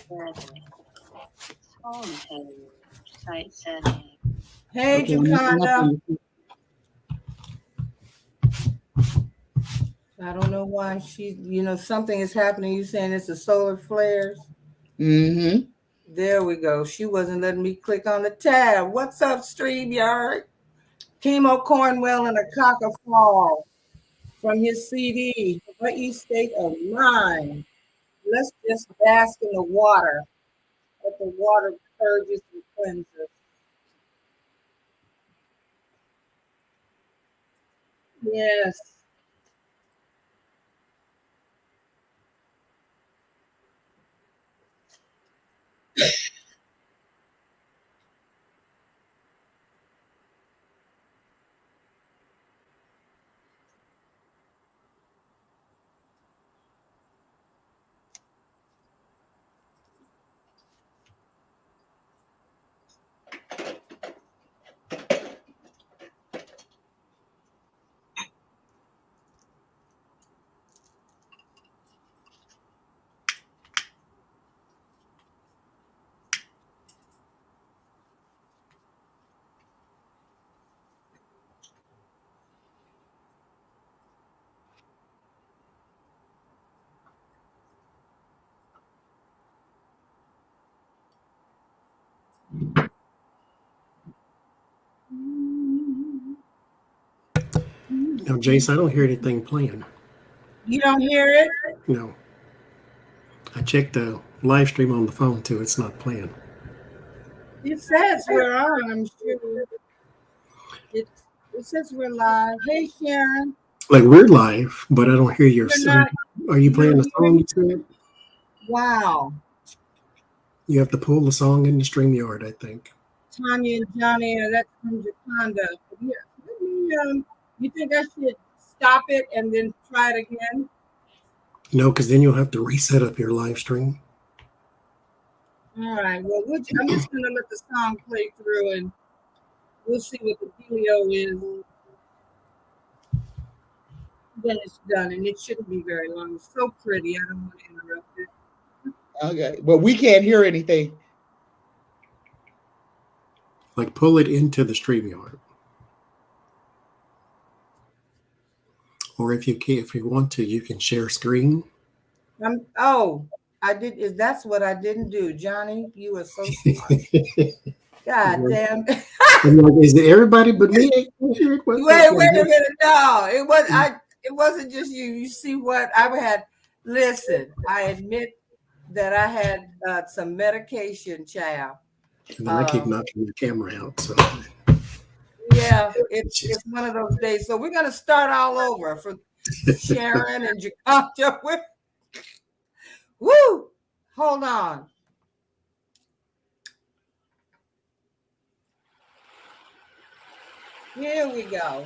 Home page, site settings. Hey, Jaconda. I don't know why something is happening. You saying it's the solar flares? Mm-hmm. There we go. She wasn't letting me click on the tab. What's up, StreamYard? Chemo Cornwell and a cock of fall from his CD, What You State of Mind. Let's just bask in the water. Let the water purges and cleanses. Yes. No, Jace, I don't hear anything playing. You don't hear it? No. I checked the live stream on the phone too. It's not playing. It says we're on, I'm sure. It says we're live. Hey, Sharon. Like we're live, but I don't hear your song. Are you playing the song you said? Wow. You have to pull the song in the StreamYard, I think. Tanya and Johnie, that's from Jaconda. Yeah, you think I should stop it and then try it again? No, because then you'll have to reset up your live stream. All right. Well, I'm just going to let the song play through and we'll see what the dealio is. Then it's done, and it shouldn't be very long. It's so pretty. I don't want to interrupt it. Okay. Well, we can't hear anything. Like pull it into the StreamYard. Or if you want to, you can share screen. I did. That's what I didn't do, Johnie. You were so smart. God damn. Is it everybody but me? Wait a minute. No, it wasn't just you. You see what I had? Listen, I admit that I had some medication, child. And then I keep knocking the camera out. So yeah, it's one of those days. So we're gonna start all over for Sharon and Jaconda. Woo! Hold on. Here we go.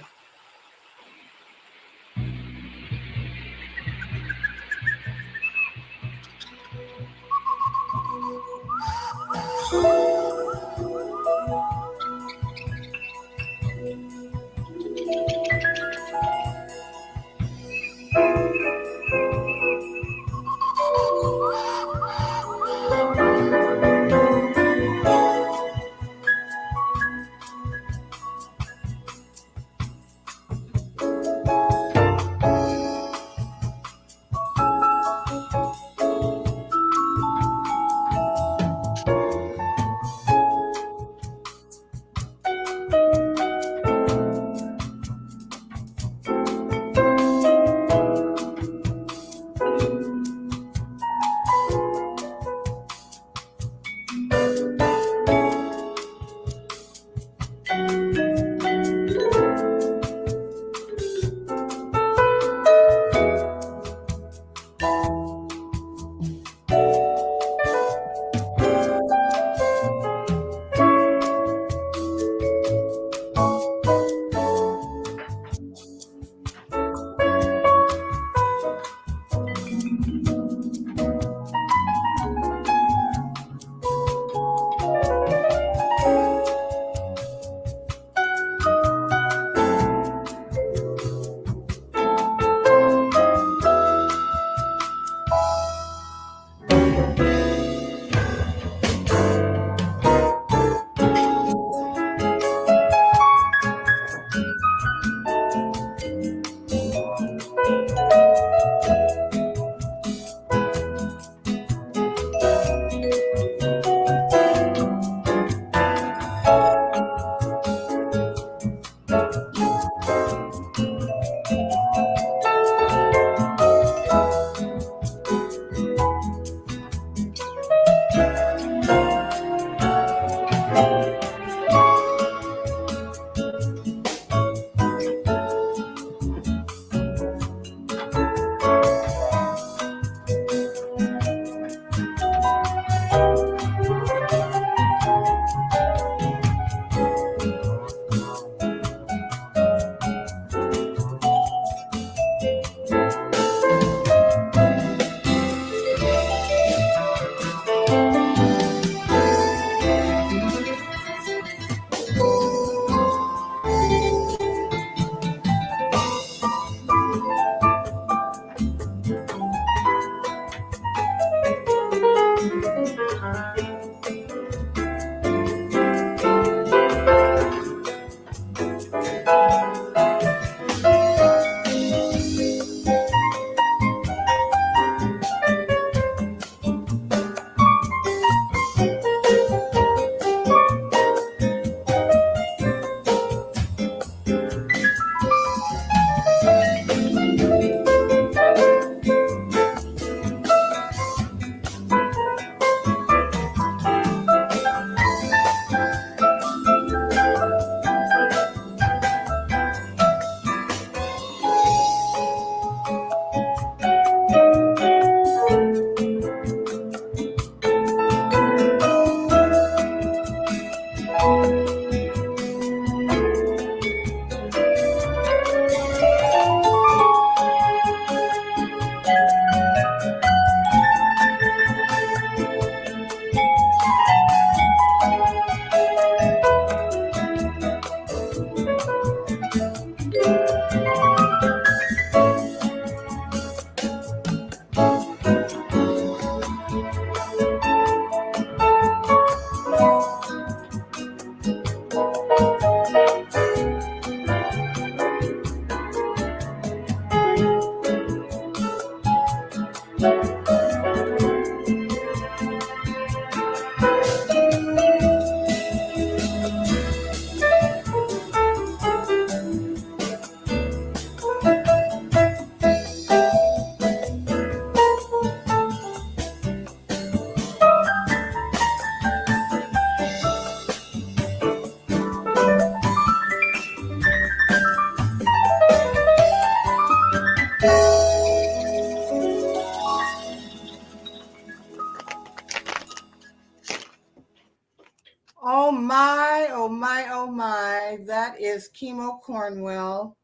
Oh my, oh my, oh my. That is Chemo Cornwell,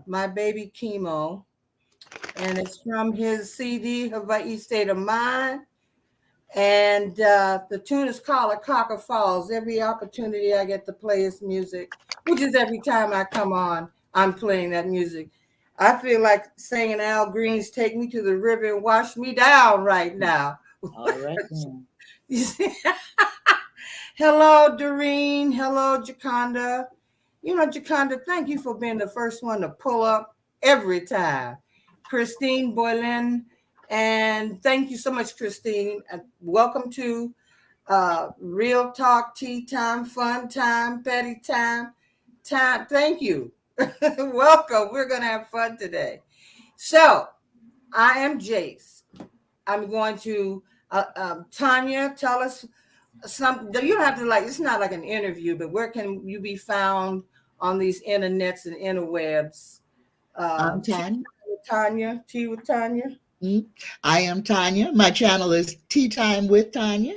my baby Chemo. And it's from his CD, Hawaii State of Mind. And the tune is called Akaka Falls. Every opportunity I get to play his music, which is every time I come on, I'm playing that music. I feel like singing Al Green's Take Me to the River and Wash Me Down right now. All right. Then. You see? Hello, Doreen. Hello, Jaconda. You know, Jaconda, thank you for being the first one to pull up every time. Christine Boylan, and thank you so much, Christine. Welcome to Real Talk, Tea Time, Fun Time, Petty Time. Thank you. Welcome. We're going to have fun today. So, I am Jace. I'm going to, Tanya, tell us some. You don't have to it's not like an interview, but where can you be found on these internets and interwebs? I'm Tanya. Tea with Tanya. I am Tanya. My channel is Tea Time with Tanya.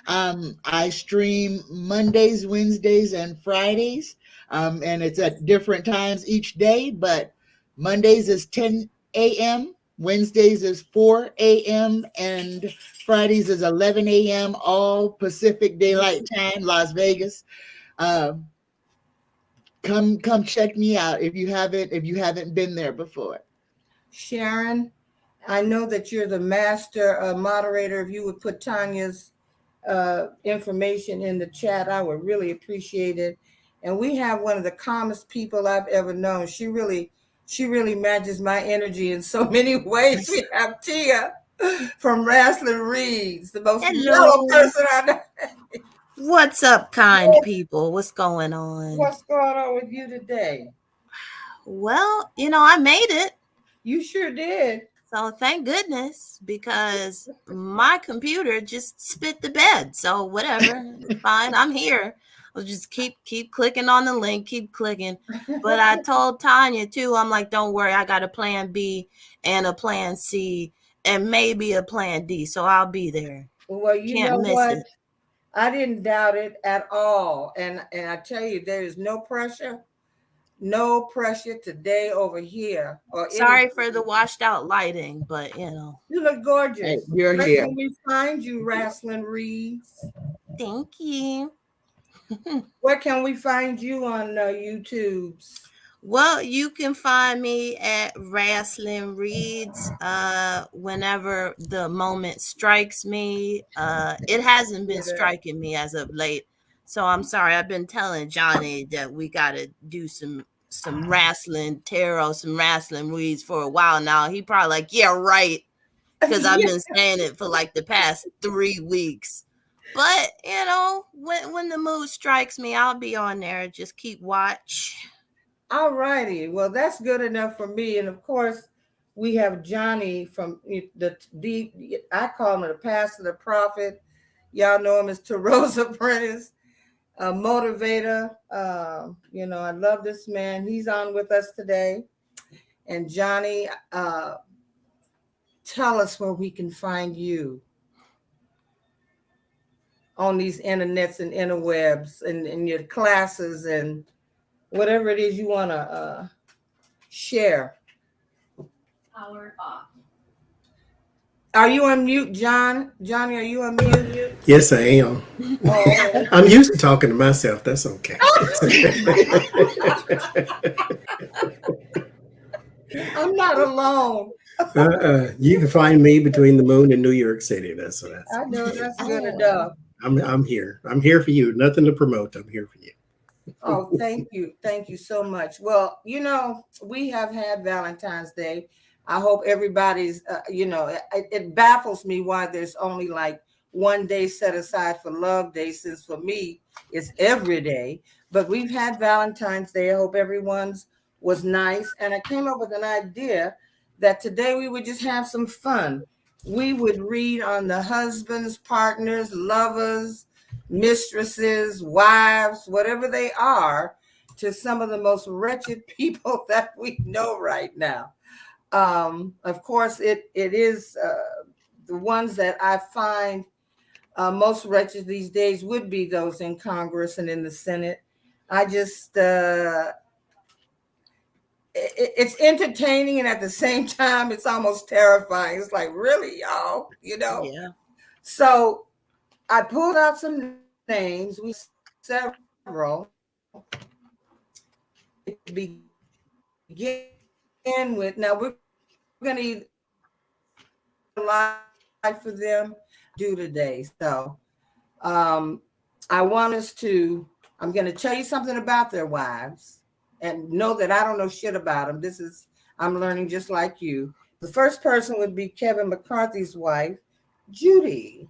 I stream Mondays, Wednesdays, and Fridays, and it's at different times each day. But Mondays is 10 a.m., Wednesdays is 4 a.m., and Fridays is 11 a.m. All Pacific Daylight Time, Las Vegas. Come check me out if you haven't been there before. Sharon, I know that you're the master moderator. If you would put Tanya's information in the chat, I would really appreciate it. And we have one of the calmest people I've ever known. She really matches my energy in so many ways. We have Tia from Wrestling Reads, the most mellow person I know. What's up, kind people? What's going on? What's going on with you today? Well, I made it. You sure did. So thank goodness, because my computer just spit the bed. So whatever, fine, I'm here. I'll just keep clicking on the link, keep clicking. But I told Tanya too, I'm like, don't worry, I got a plan B and a plan C and maybe a plan D. So I'll be there. Well, you know what? I didn't doubt it at all. And I tell you, there is no pressure. No pressure today over here. Sorry for the washed out lighting, but you look gorgeous. Hey, you're Where here. can we find you, Wrestling Reads? Thank you. Where can we find you on YouTube? Well, you can find me at Wrestling Reads whenever the moment strikes me. It hasn't been striking me as of late. So I'm sorry. I've been telling Johnie that we got to do some wrestling tarot, some wrestling reads for a while now. He probably like, yeah, right. Because I've been saying it for like the past 3 weeks. But, when the mood strikes me, I'll be on there. Just keep watch. All righty. Well, that's good enough for me. And of course, we have Johnie from I call him the pastor, the prophet. Y'all know him as Taro's Apprentice, a motivator. I love this man. He's on with us today. And Johnie, tell us where we can find you on these internets and interwebs and your classes and whatever it is you want to share. Power off. Are you on mute, John? Johnny, are you on mute? Yes, I am. Oh. I'm used to talking to myself. That's okay. I'm not alone. You can find me between the moon and New York City. That's what I know that's good enough. I'm here. I'm here for you. Nothing to promote. I'm here for you. Oh, thank you. Thank you so much. Well, we have had Valentine's Day. I hope everybody's, it baffles me why there's only like one day set aside for Love Day, since for me, it's every day. But we've had Valentine's Day. I hope everyone's was nice. And I came up with an idea that today we would just have some fun. We would read on the husbands, partners, lovers, mistresses, wives, whatever they are, to some of the most wretched people that we know right now. Of course, it is the ones that I find Most wretched these days would be those in Congress and in the Senate. I just, it's entertaining, and at the same time, it's almost terrifying. It's like, really, y'all, Yeah. So I pulled out some names. We several. Begin with, now we're going to either live for them do today. So I want us to, I'm going to tell you something about their wives, and know that I don't know shit about them. I'm learning just like you. The first person would be Kevin McCarthy's wife, Judy.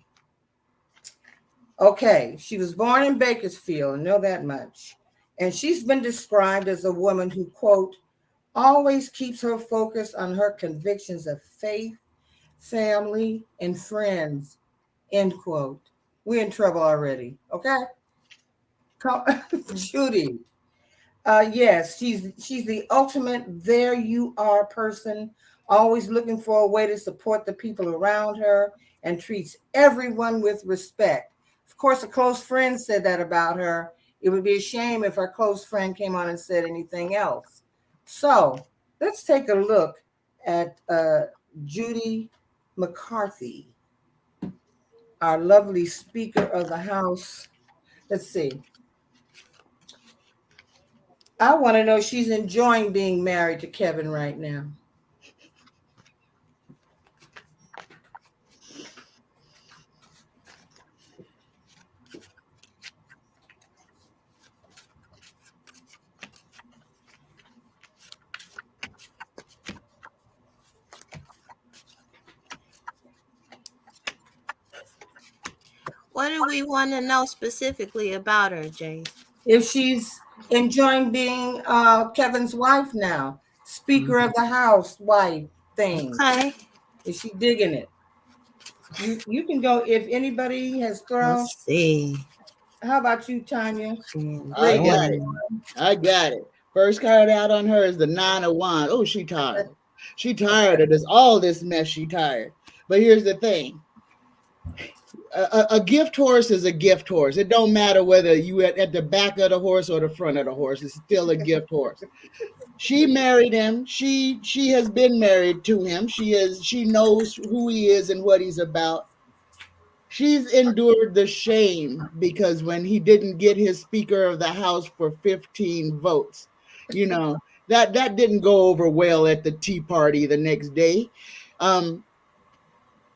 Okay, she was born in Bakersfield, I know that much. And she's been described as a woman who, quote, always keeps her focus on her convictions of faith, family, and friends, end quote. We're in trouble already, okay? Judy. Yes, she's the ultimate there you are person, always looking for a way to support the people around her and treats everyone with respect. Of course, a close friend said that about her. It would be a shame if her close friend came on and said anything else. So let's take a look at Judy McCarthy, our lovely Speaker of the House. Let's see. I want to know if she's enjoying being married to Kevin right now. What do we want to know specifically about her, Jay? If she's enjoying being Kevin's wife now, Speaker of the House wife thing. Okay. Is she digging it? You can go if anybody has thrown. Let's see. How about you, Tanya? I got it. I got it. First card out on her is the 9 of Wands. Oh, she tired. She tired of this, all this mess. She tired. But here's the thing. A gift horse is a gift horse. It don't matter whether you at the back of the horse or the front of the horse. It's still a gift horse. She married him. She has been married to him. She knows who he is and what he's about. She's endured the shame because when he didn't get his Speaker of the House for 15 votes, that didn't go over well at the tea party the next day.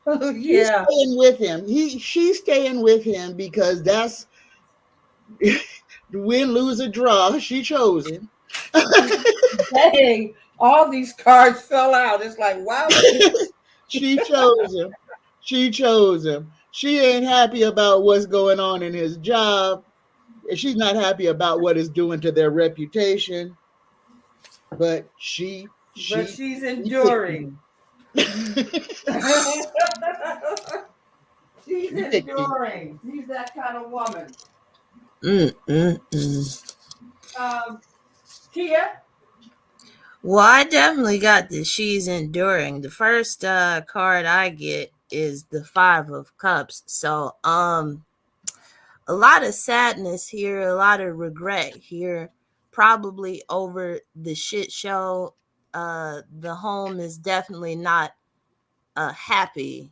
Yeah. She's staying with him. She's staying with him because that's win, lose, or draw. She chose him. Dang, all these cards fell out. It's like, wow. She chose him. She chose him. She ain't happy about what's going on in his job. She's not happy about what it's doing to their reputation. But she's enduring. She's enduring. She's that kind of woman. Tia? Well, I definitely got the she's enduring. The first card I get is the 5 of Cups. So a lot of sadness here, a lot of regret here, probably over the shit show. The home is definitely not happy,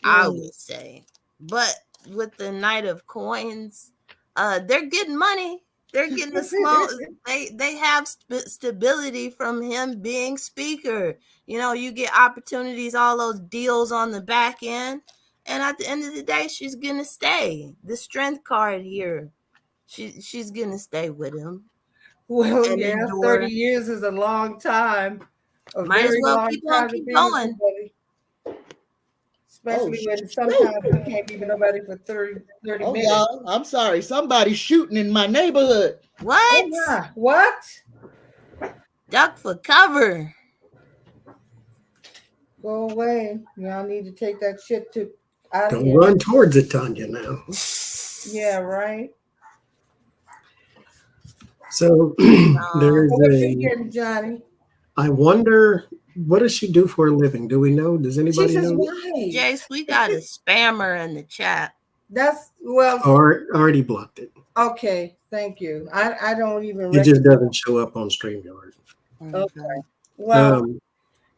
I would say. But with the Knight of Coins, they're getting money. They're getting a small. They have stability from him being Speaker. You get opportunities, all those deals on the back end, and at the end of the day, she's gonna stay. The Strength card here, she's gonna stay with him. Well, and yeah, endure. 30 years is a long time. Might as well keep going. Especially when sometimes we can't be nobody for 30 minutes. Y'all, I'm sorry. Somebody's shooting in my neighborhood. What? Oh, yeah. What? Duck for cover. Go away. Y'all need to take that shit out of here. Don't run towards it, Tanya, now. Yeah, right. So there's what you getting, Johnny? I wonder, what does she do for a living? Do we know? Does anybody know? Jace, we got a spammer in the chat. That's well. Or already blocked it. Okay, thank you. I don't even It just recognize. doesn't show up on StreamYard. Okay. Well, Um,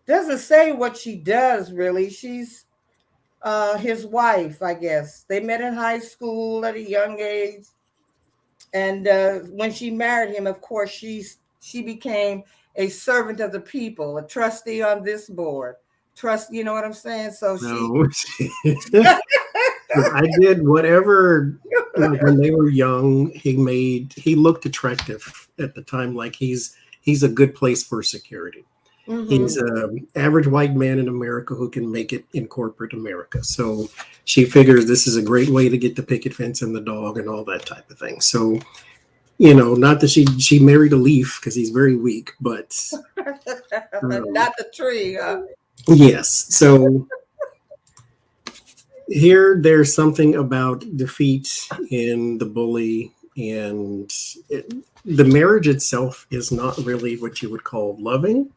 doesn't say what she does really. She's his wife, I guess. They met in high school at a young age, and when she married him, of course, she became a servant of the people, a trustee on this board. Trust, you know what I'm saying? So she. no. I did whatever. Like when they were young, he looked attractive at the time. Like he's a good place for security. He's an average white man in America who can make it in corporate America. So she figures this is a great way to get the picket fence and the dog and all that type of thing. So, not that she married a leaf because he's very weak, but Not the tree. yes. So here there's something about defeat in the bully, and the marriage itself is not really what you would call loving.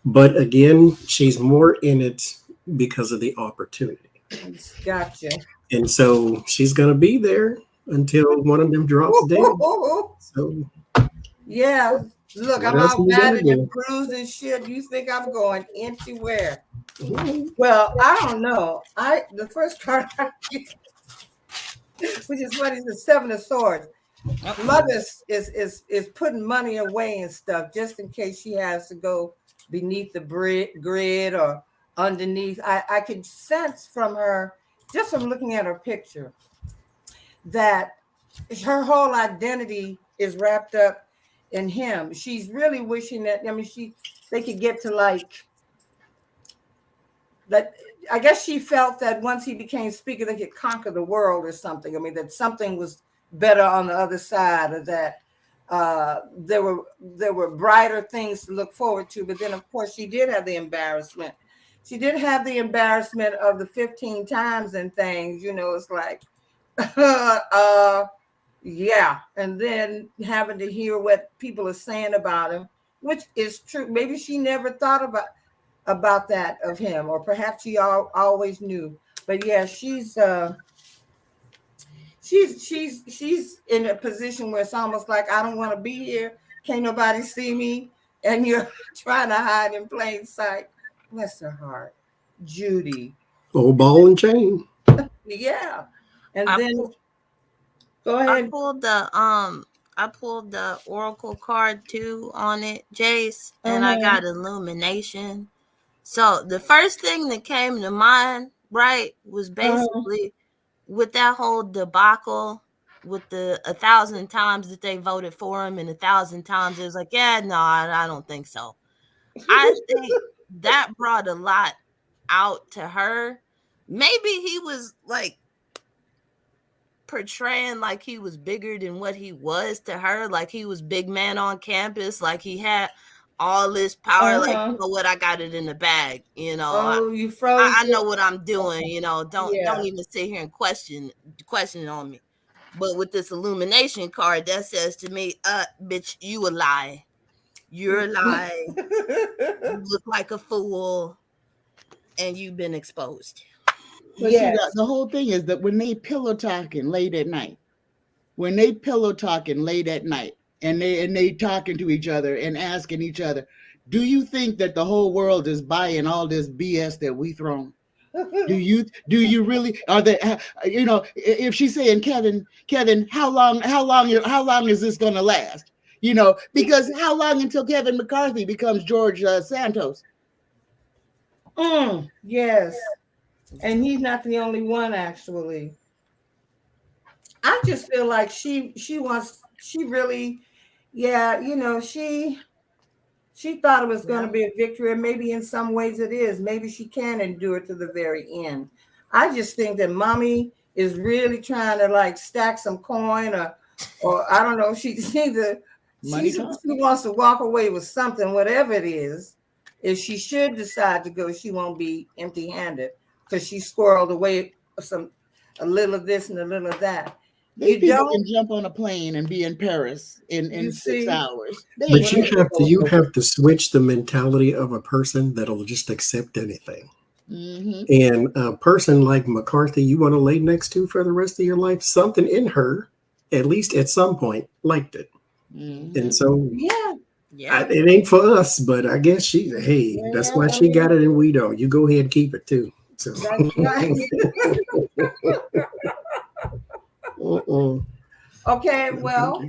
But again, she's more in it because of the opportunity. Gotcha. And so she's going to be there until one of them drops dead. So, yeah. Look, I'm else are all you gonna battered and do? bruised and shit. You think I'm going anywhere? Well, I don't know. The first card I get, which is funny, is the Seven of Swords. Mother is putting money away and stuff just in case she has to go beneath the grid or underneath. I could sense from her, just from looking at her picture, that her whole identity is wrapped up in him. She's really wishing that, they could get to like that. I guess she felt that once he became speaker, they could conquer the world or something. That something was better on the other side, or that there were brighter things to look forward to. But then, of course, she did have the embarrassment. She did have the embarrassment of the 15 times and things. It's like, yeah. And then having to hear what people are saying about him, which is true. Maybe she never thought about that of him, or perhaps she always knew. But yeah, she's in a position where it's almost like, I don't want to be here. Can't nobody see me, and you're trying to hide in plain sight. Bless her heart, Judy. Old ball and chain. Yeah, and then go ahead. I pulled the Oracle card too on it, Jace, and I got illumination. So the first thing that came to mind, right, was basically with that whole debacle with the 1,000 times that they voted for him and 1,000 times it was like, yeah, no, I don't think so. I think that brought a lot out to her. Maybe he was like portraying like he was bigger than what he was to her, like he was big man on campus, like he had all this power, like, you know what, I got it in the bag, Oh, you froze. I know what I'm doing, don't even sit here and question on me. But with this illumination card, that says to me, bitch, you a lie. You're a lie. You look like a fool, and you've been exposed. But see, the whole thing is that when they pillow talking late at night, and they talking to each other and asking each other, do you think that the whole world is buying all this BS that we thrown? Do you really, are they, if she's saying, Kevin, how long is this going to last? Because how long until Kevin McCarthy becomes George Santos? Yes. And he's not the only one, actually. I just feel like she really, she thought it was going to be a victory, and maybe in some ways it is. Maybe she can endure to the very end. I just think that mommy is really trying to like stack some coin, or I don't know. She wants to walk away with something, whatever it is. If she should decide to go, she won't be empty-handed because she squirreled away a little of this and a little of that. These people can jump on a plane and be in Paris in 6 hours. But you have to switch the mentality of a person that'll just accept anything. Mm-hmm. And a person like McCarthy, you want to lay next to for the rest of your life, something in her, at least at some point, liked it. Mm-hmm. And so Yeah. it ain't for us, but I guess hey, that's why she got it and we don't. You go ahead and keep it too. So That's right. Okay, well,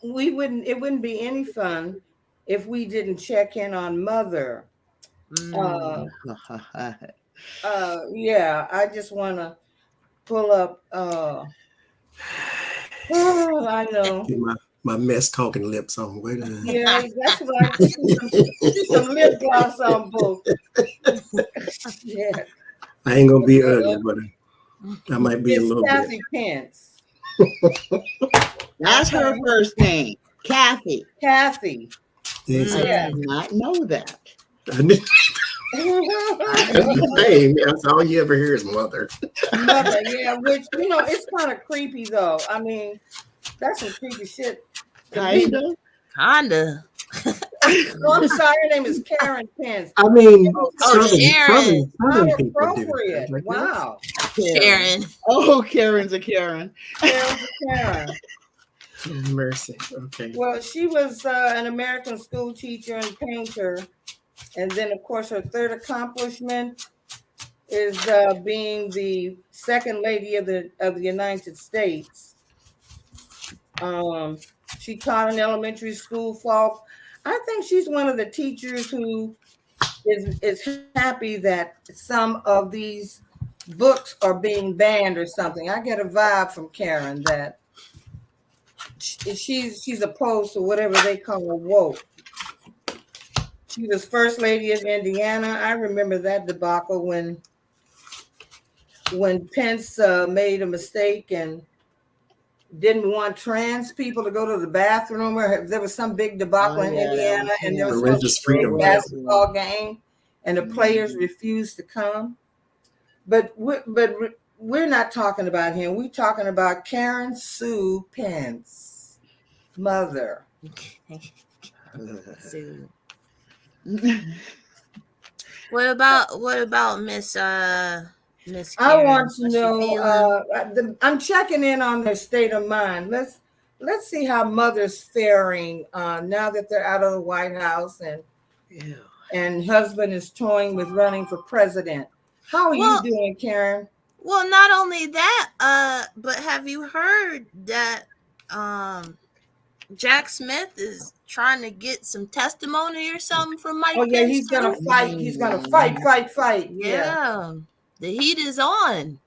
it wouldn't be any fun if we didn't check in on Mother. Yeah, I just want to pull up. I know. Get my mess talking lips on. Wait a minute. Yeah, that's right. Put some lip gloss on both. Yeah. I ain't gonna be ugly, but I might be a It's little Kathy Pence. That's her first name, Kathy. Kathy. bit. I did not know that. Hey, that's all you ever hear is Mother. Mother, yeah, which it's kind of creepy though. I mean, that's some creepy shit. Kinda. Oh, I'm sorry, her name is Karen Pence. I mean, Sharon. Southern How people do appropriate. that. Like, Wow. Sharon. Oh, Karen's a Karen. Karen's a Karen. Oh, mercy. Okay. Well, she was an American school teacher and painter. And then, of course, her third accomplishment is being the second lady of the United States. She taught in elementary school fall. I think she's one of the teachers who is happy that some of these books are being banned or something. I get a vibe from Karen that she's opposed to whatever they call woke. She was first lady of Indiana. I remember that debacle when Pence made a mistake and didn't want trans people to go to the bathroom, or there was some big debacle in Indiana, and there was religious freedom a basketball game, and the players refused to come. But we're not talking about him. We're talking about Karen Sue Pence, Mother. Sue. What about Miss Miss Karen? I want to know. I'm checking in on their state of mind. Let's see how Mother's faring now that they're out of the White House and husband is toying with running for president. How are you doing, Karen? Well, not only that, but have you heard that Jack Smith is trying to get some testimony or something from Mike? Oh yeah, he's gonna fight. He's gonna fight. Yeah. The heat is on.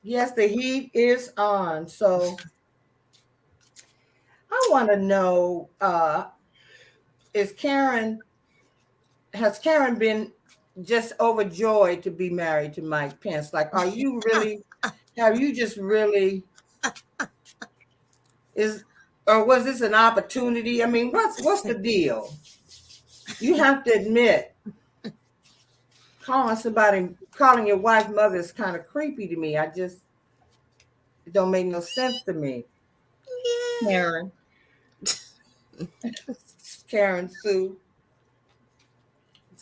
Yes, the heat is on. So I want to know, has Karen been just overjoyed to be married to Mike Pence? Like, are you really, have you just really, or was this an opportunity? I mean, what's the deal? You have to admit, calling your wife mother is kind of creepy to me. It don't make no sense to me. Yeah. Karen Sue.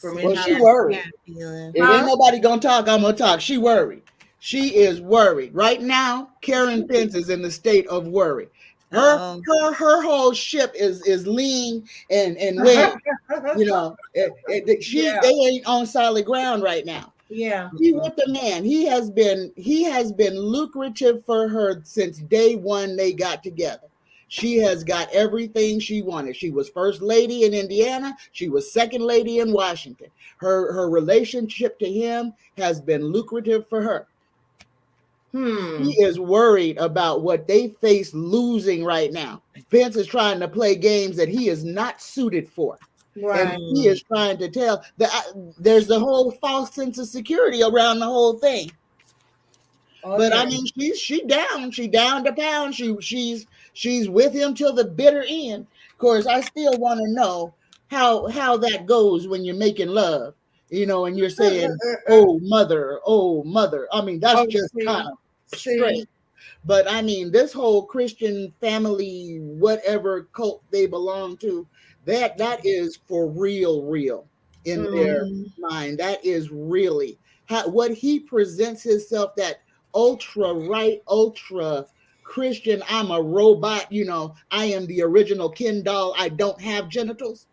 Well, she worried. If ain't nobody gonna talk, I'm gonna talk. She worried. She is worried. Right now, Karen Pence is in the state of worry. Her whole ship is lean and weighing. They ain't on solid ground right now. Yeah. She with the man. He has been lucrative for her since day one they got together. She has got everything she wanted. She was first lady in Indiana. She was second lady in Washington. Her relationship to him has been lucrative for her. He is worried about what they face losing right now. Pence is trying to play games that he is not suited for. Right. And he is trying to tell that there's the whole false sense of security around the whole thing. But I mean, she down to pound. She's with him till the bitter end. Of course, I still want to know how that goes when you're making love, and you're saying, "Oh mother." I mean, that's just kind of straight. But I mean, this whole Christian family, whatever cult they belong to, that is for real. in their mind. That is really what he presents himself, that ultra right, ultra Christian. I'm a robot, I am the original Ken doll. I don't have genitals,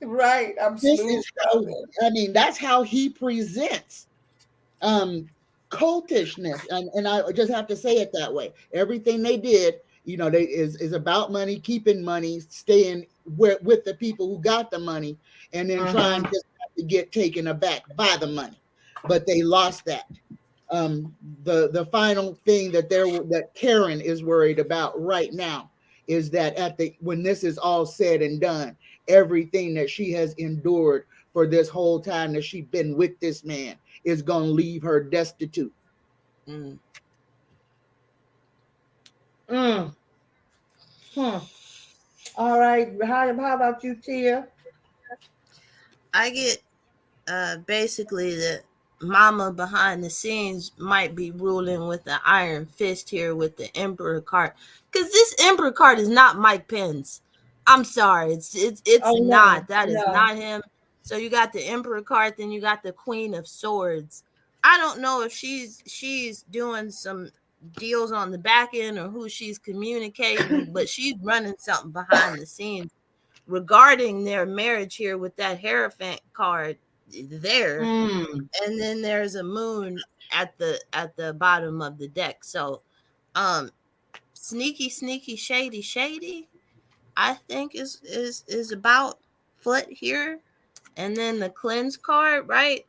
Right, this absolutely. is how, that's how he presents cultishness. And I just have to say it that way. Everything they did, they is about money, keeping money, staying with the people who got the money, and then trying just not to get taken aback by the money. But they lost that. The final thing that Karen is worried about right now is that when this is all said and done, everything that she has endured for this whole time that she's been with this man is going to leave her destitute. All right. How about you, Tia? I get basically the mama behind the scenes might be ruling with the iron fist here with the emperor card, because this emperor card is not Mike Pence. I'm sorry, it's not. That is not him. So you got the emperor card, then you got the queen of swords. I don't know if she's doing some deals on the back end or who she's communicating, but she's running something behind the scenes regarding their marriage here with that Hierophant card there. And then there's a moon at the bottom of the deck. So sneaky, shady, I think is about foot here. And then the cleanse card, right?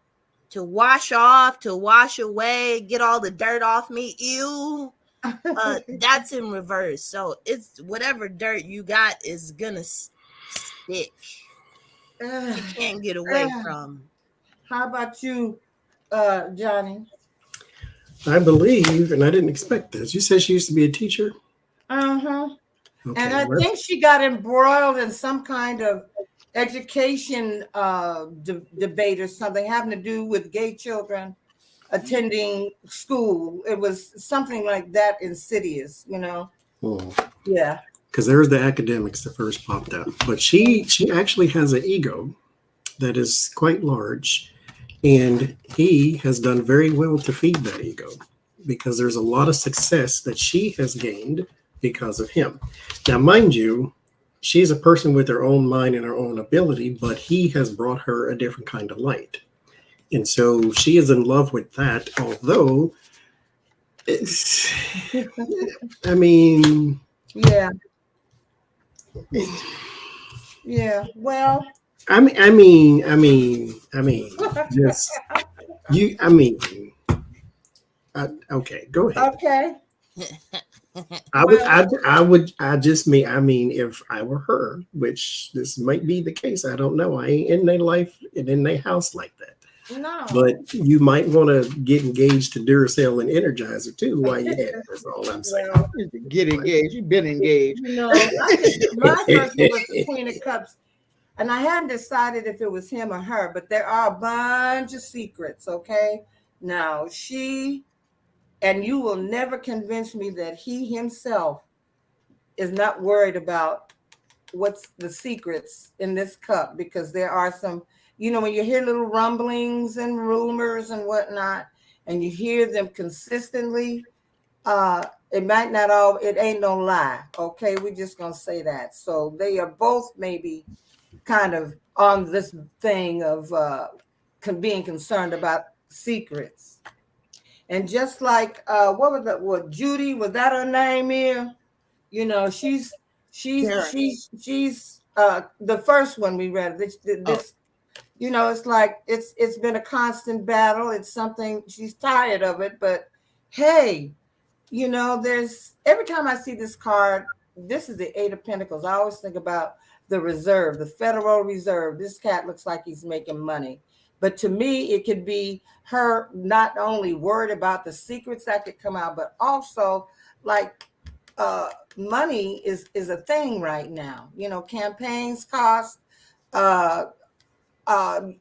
To wash off, to wash away, get all the dirt off me. Ew. That's in reverse. So it's whatever dirt you got is gonna stick. You can't get away from. How about you, Johnie? I believe, and I didn't expect this. You said she used to be a teacher. Okay, And I think she got embroiled in some kind of education debate or something having to do with gay children attending school. It was something like that, insidious, Yeah. Because there's the academics that first popped up, but she actually has an ego that is quite large, and he has done very well to feed that ego, because there's a lot of success that she has gained because of him. Now, mind you, she's a person with her own mind and her own ability, but he has brought her a different kind of light. And so she is in love with that, although it's, Yeah. Yeah. Well, just you. Okay, go ahead. Okay. If I were her, which this might be the case, I don't know. I ain't in their life and in their house like that. No. But you might want to get engaged to Duracell and Energizer too while you're at it. That's all I'm saying. Well, Get engaged. You've been engaged. My husband was the Queen of Cups, and I hadn't decided if it was him or her, but there are a bunch of secrets, okay? Now, and you will never convince me that he himself is not worried about what's the secrets in this cup, because there are some, when you hear little rumblings and rumors and whatnot, and you hear them consistently, it ain't no lie. Okay. We're just going to say that. So they are both maybe kind of on this thing of being concerned about secrets. And just like, Judy, was that her name here? She's the first one we read. This, it's like, it's been a constant battle. It's something, she's tired of it, but hey, there's, every time I see this card, this is the Eight of Pentacles. I always think about the reserve, the Federal Reserve. This cat looks like he's making money. But to me, it could be her not only worried about the secrets that could come out, but also like money is a thing right now. Campaigns cost, and I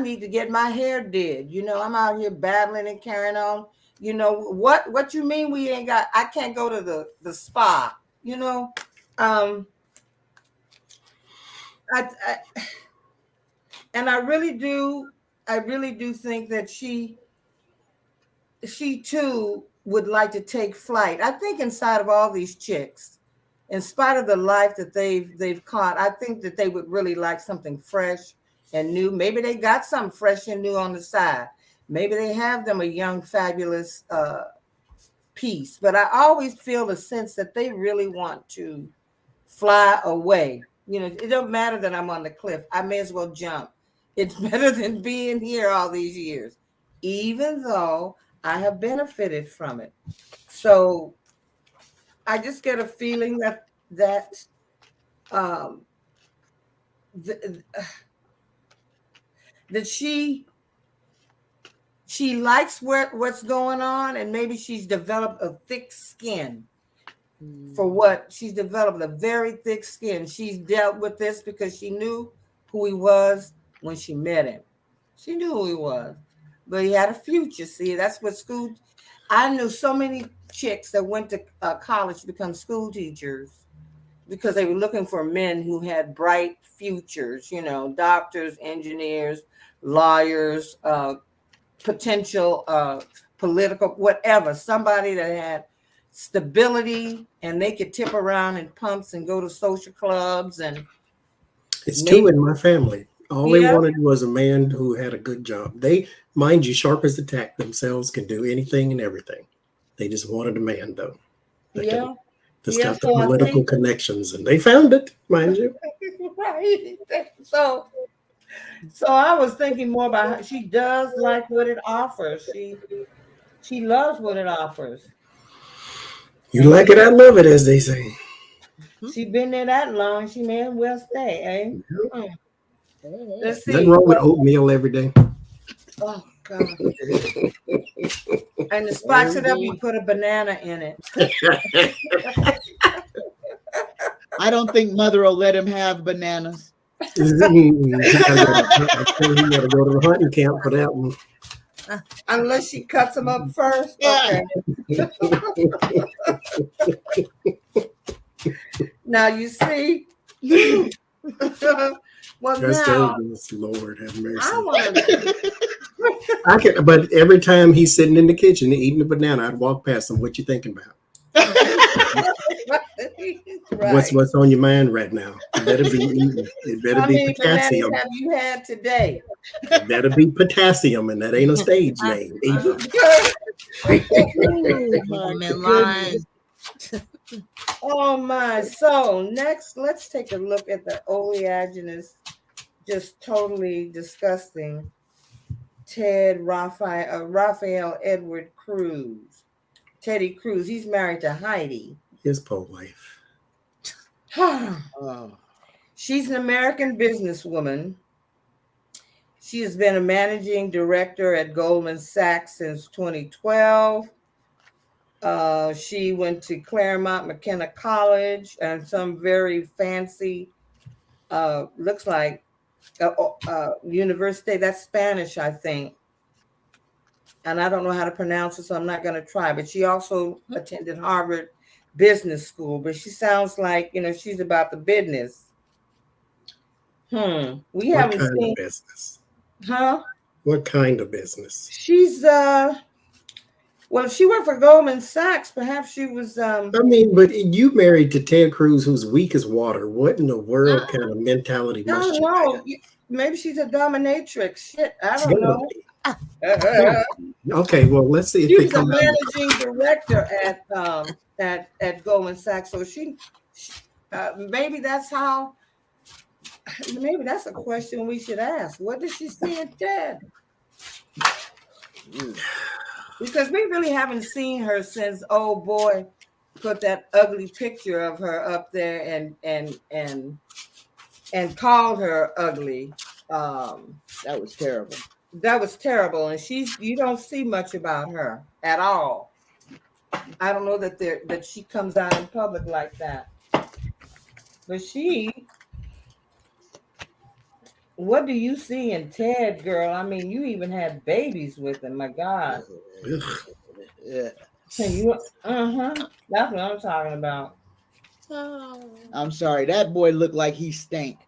need to get my hair did. I'm out here battling and carrying on. What you mean we ain't got? I can't go to the spa. I and I really do. I really do think that she too would like to take flight. I think inside of all these chicks, in spite of the life that they've caught, I think that they would really like something fresh and new. Maybe they got something fresh and new on the side. Maybe they have them a young, fabulous piece. But I always feel the sense that they really want to fly away. You know, it don't matter that I'm on the cliff. I may as well jump. It's better than being here all these years, even though I have benefited from it. So I just get a feeling that um, th- that she likes what's going on, and maybe she's developed a thick skin for what she's developed a very thick skin. She's dealt with this because she knew who he was when she met him. She knew who he was, but he had a future. See, that's what school. I knew so many chicks that went to college to become school teachers because they were looking for men who had bright futures. You know, doctors, engineers, lawyers, potential political, whatever. Somebody that had stability and they could tip around in pumps and go to social clubs and It's maybe, two in my family. All they yeah, wanted was a man who had a good job. They, mind you, sharp as a tack themselves, can do anything and everything. They just wanted a man, though. yeah, That's yeah. got the So I political think connections, and they found it, mind you. right. So I was thinking more about how she does like what it offers. She loves what it offers. You And like it, I love it, as they say. she been there that long. She may as well stay, eh? Hmm. Let's Nothing see. wrong with Well, oatmeal every day. oh God. And to spice it up, you put a banana in it. I don't think mother will let him have bananas. He gotta go to the hunting camp for that one. Unless she cuts them up first. Yeah. Okay. Now you see. Well, Just now Lord have mercy. I want to. I can, but every time he's sitting in the kitchen eating a banana, I'd walk past him. What you thinking about? Right. What's on your mind right now? It better be eating. It better How be many bananas potassium. have you had today? It better be potassium, and that ain't a stage name either. I'm in line. Oh my! So next, let's take a look at the oleaginous, just totally disgusting Raphael Edward Cruz. Teddy Cruz. He's married to Heidi. His poor wife. Oh. She's an American businesswoman. She has been a managing director at Goldman Sachs since 2012. She went to Claremont McKenna College and some very fancy, looks like university. That's Spanish, I think. And I don't know how to pronounce it, so I'm not going to try. But she also attended Harvard Business School. But she sounds like, she's about the business. We What haven't kind seen, of business? huh? What kind of business? She's, well, if she worked for Goldman Sachs, perhaps she was, I mean, but you married to Ted Cruz, who's weak as water. What in the world kind of mentality I must don't you have? know. Maybe she's a dominatrix. Shit, I It's don't gotta know. be. Okay, well, let's see if She they was a come out. managing director at Goldman Sachs. So maybe that's how. Maybe that's a question we should ask. What did she see in Ted? Because we really haven't seen her since old boy put that ugly picture of her up there and called her ugly. That was terrible. That was terrible, and you don't see much about her at all. I don't know that she comes out in public like that. But what do you see in Ted, girl? I mean, you even had babies with him. My God. Yeah. That's what I'm talking about. I'm sorry. That boy looked like he stank.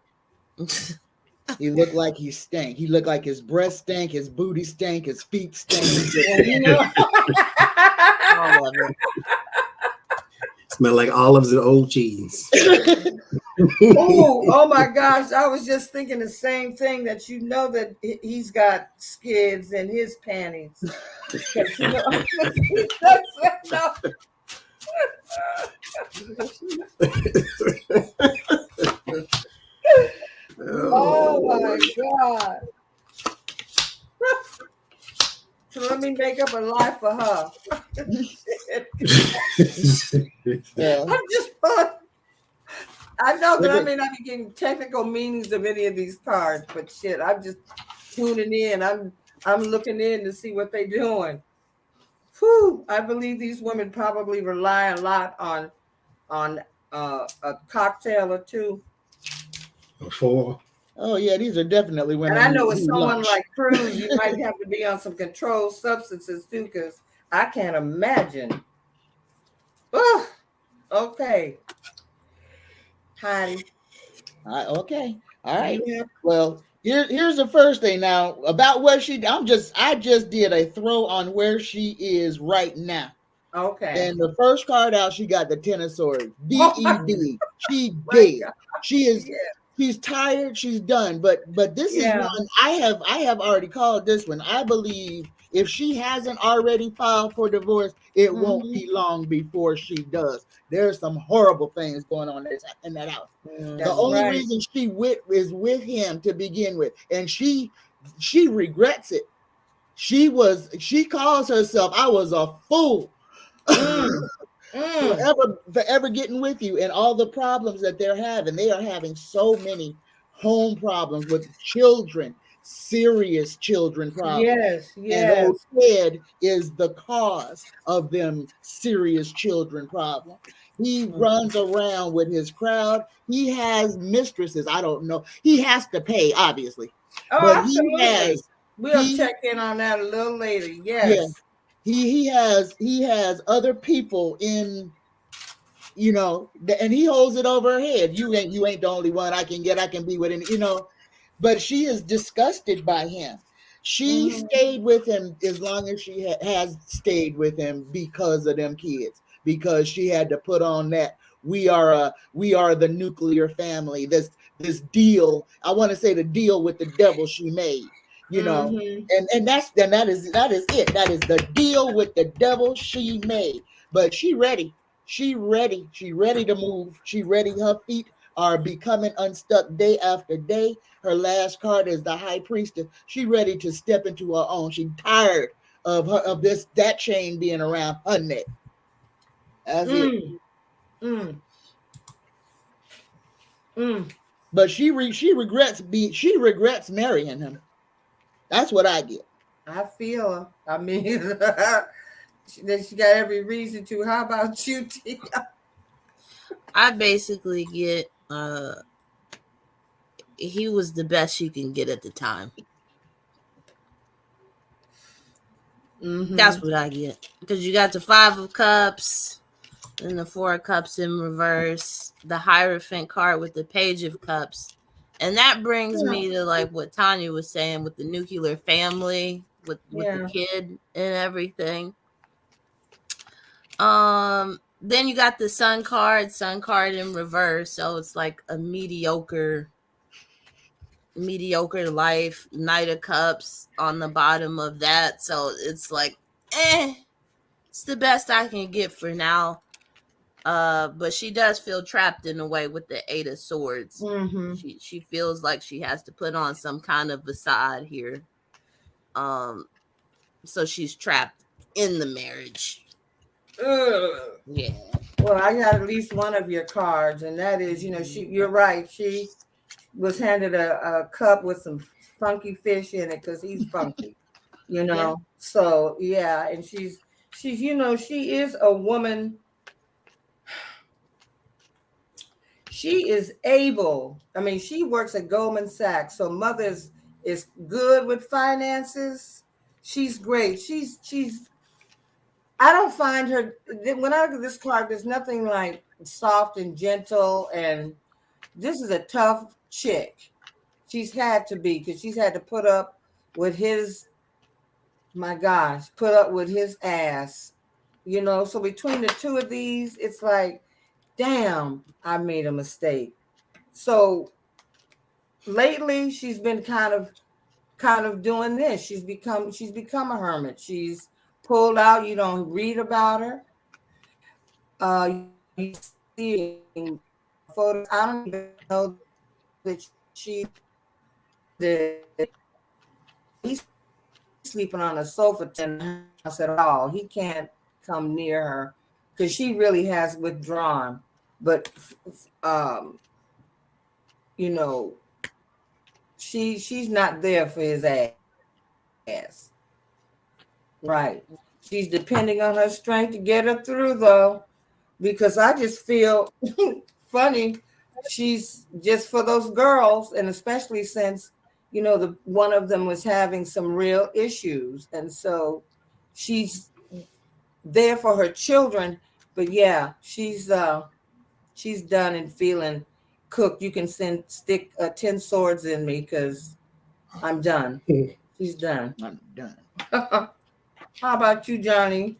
He looked like he stank. He looked like his breast stank, his booty stank, his feet stank. Well, you know. All of it. Smell like olives and old cheese. Ooh, oh my gosh. I was just thinking the same thing, that you know that he's got skids in his panties. 'Cause, you know, no. Oh my God. So let me make up a lie for her. Yeah. I'm just fun. I know that I may not be getting technical meanings of any of these cards, but shit, I'm just tuning in. I'm looking in to see what they're doing. Whew, I believe these women probably rely a lot on a cocktail or two. Four. Oh yeah, these are definitely women. And I know with who someone lunch. like Cruz, you might have to be on some controlled substances too, because I can't imagine. Ugh. Okay. Heidi. Okay. All right. Yeah. Well, here's the first thing now about what I just did a throw on where she is right now. Okay. And the first card out, she got the Ten of Swords. D-E-D. She My dead. God. She is Yeah. she's tired, she's done. But this is Yeah. one I have already called this one. I believe if she hasn't already filed for divorce, it won't be long before she does. There's some horrible things going on in that house. That's The only right. reason is with him to begin with, and she regrets it. She calls herself, I was a fool. Forever getting with you, and all the problems that they're having. They are having so many home problems with children, serious children problems. Yes, And yes. old Ted is the cause of them serious children problems. He runs around with his crowd. He has mistresses. I don't know. He has to pay, obviously. Oh, But absolutely. We'll check in on that a little later. Yes. Yeah, he has other people in, and he holds it over her head. You ain't the only one I can be with, and but she is disgusted by him. She stayed with him as long as she has stayed with him because of them kids, because she had to put on that we are the nuclear family. This deal, I want to say the deal with the devil she made, and that is it. That is the deal with the devil she made. But she ready. She ready to move. She ready. Her feet are becoming unstuck day after day. Her last card is the High Priestess. She ready to step into her own. She tired of that chain being around her neck. That's it. But she regrets marrying him. That's what I get. I feel her. I mean, she got every reason to. How about you, Tia? I basically get he was the best she can get at the time. That's what I get. Because you got the Five of Cups and the Four of Cups in reverse, the Hierophant card with the Page of Cups. And that brings me to like what Tanya was saying with the nuclear family, with the kid and everything. Then you got the Sun card in reverse. So it's like a mediocre life, Knight of Cups on the bottom of that. So it's like, it's the best I can get for now. But she does feel trapped in a way with the Eight of Swords. She feels like she has to put on some kind of facade here. So she's trapped in the marriage. Yeah. Well, I got at least one of your cards, and that is, you're right. She was handed a cup with some funky fish in it because he's funky, Yeah. So yeah, and she's she is a woman. She is able. I mean, she works at Goldman Sachs, so mother is good with finances. She's great. She's. I don't find her, when I look at this card, there's nothing like soft and gentle, and this is a tough chick. She's had to be, because she's had to put up with his, my gosh, put up with his ass. You know, so between the two of these, it's like, damn, I made a mistake. So lately she's been kind of doing this. She's become a hermit. She's pulled out. You don't read about her. You see photos. I don't even know that she did. He's sleeping on a sofa in the house at all. He can't come near her because she really has withdrawn. But you know, she's not there for his ass. Right. She's depending on her strength to get her through, though, because I just feel funny. She's just for those girls, and especially since, you know, the one of them was having some real issues, and so she's there for her children. But yeah, she's done and feeling cooked. You can stick 10 swords in me because I'm done. She's done. I'm done. How about you, Johnie?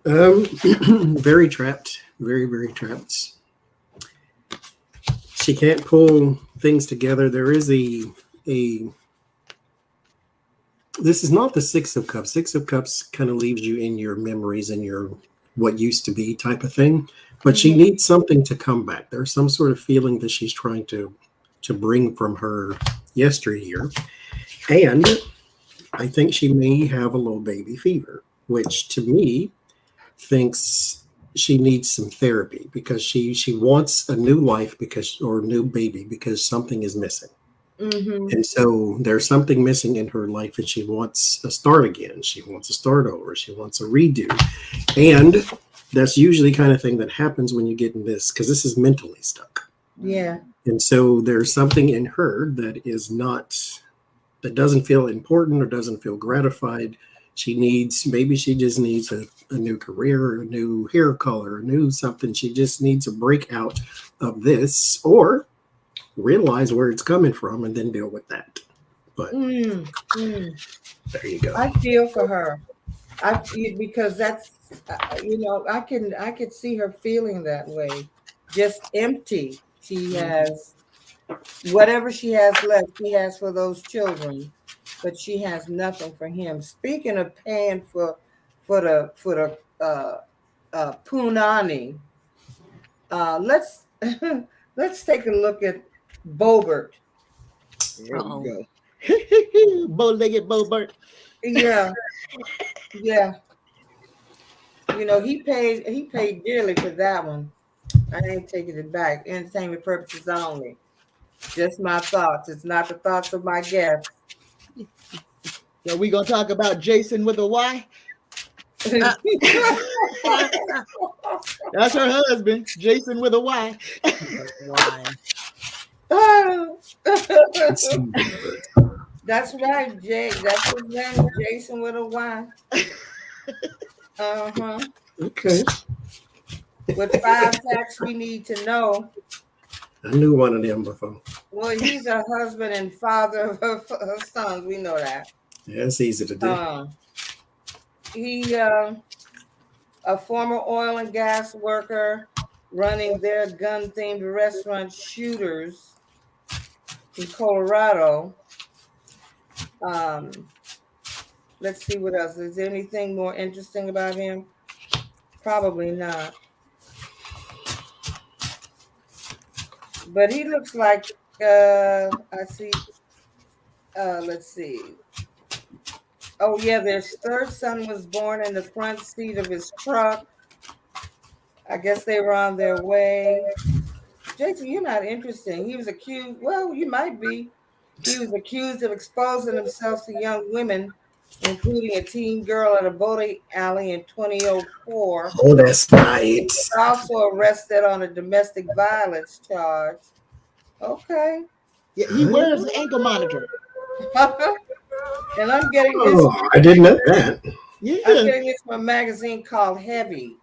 Very trapped, very, very trapped. She can't pull things together. There is a this is not the Six of Cups. Six of Cups kind of leaves you in your memories and your what used to be type of thing. But she needs something to come back. There's some sort of feeling that she's trying to bring from her yesteryear. And I think she may have a little baby fever, which to me thinks she needs some therapy because she wants a new life or new baby because something is missing. And so there's something missing in her life and she wants a start again. She wants to start over. She wants a redo. And that's usually kind of thing that happens when you get in this, because this is mentally stuck. Yeah. And so there's something in her that doesn't feel important or doesn't feel gratified. Maybe she just needs a new career, a new hair color, a new something. She just needs a break out of this or realize where it's coming from and then deal with that. But there you go. I feel for her. Because that's I could see her feeling that way, just empty. She has whatever she has left. She has for those children, but she has nothing for him. Speaking of paying for the punani, let's let's take a look at Bobert. There we go. Bow-legged Bobert. Yeah. Yeah. You know, he paid dearly for that one. I ain't taking it back. Entertainment purposes only. Just my thoughts. It's not the thoughts of my guests. So we gonna talk about Jason with a Y? That's her husband, Jason with a Y. That's right, Jay. That's his name, Jason with a Y. Okay. With 5 facts we need to know. I knew one of them before. Well, he's a husband and father of her sons. We know that. Yeah, it's easy to do. He a former oil and gas worker running their gun-themed restaurant Shooters in Colorado. Let's see what else. Is there anything more interesting about him? Probably not. But he looks like I see. Let's see. Oh yeah, their third son was born in the front seat of his truck. I guess they were on their way. Jason, you're not interesting. He was accused. Well, you might be. He was accused of exposing himself to young women, including a teen girl at a bowling alley in 2004. Oh, that's right. He was also arrested on a domestic violence charge. Okay. Yeah, he wears an ankle monitor. And I'm getting this. Oh, I didn't know that. Yeah. I'm getting this from a magazine called Heavy.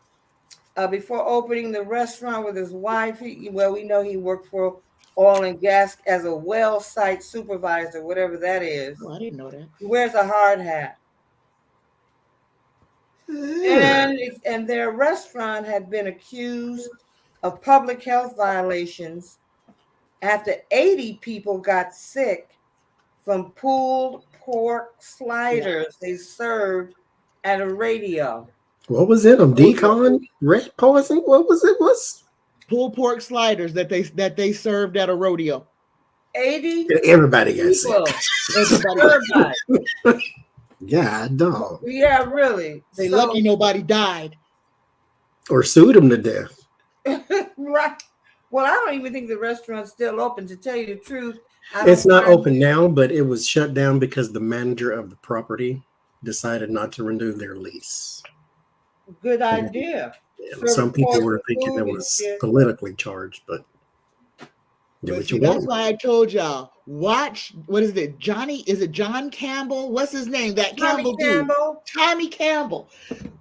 Before opening the restaurant with his wife, we know he worked for oil and gas as a well site supervisor, whatever that is. Oh, I didn't know that. He wears a hard hat. And their restaurant had been accused of public health violations after 80 people got sick from pulled pork sliders they served at a radio. What was it? A decon? Rat poison? What was it? What's pulled pork sliders that they served at a rodeo? 80 everybody got sick. Everybody. Yeah, dog. Yeah, really. They lucky nobody died. Or sued them to death. Right. Well, I don't even think the restaurant's still open, to tell you the truth. It's not open now, but it was shut down because the manager of the property decided not to renew their lease. Good idea. Yeah, some people were thinking it was politically charged, but do what you want. That's why I told y'all, watch, what is it, Johnie? Is it John Campbell? What's his name? That Campbell dude. Tommy Campbell.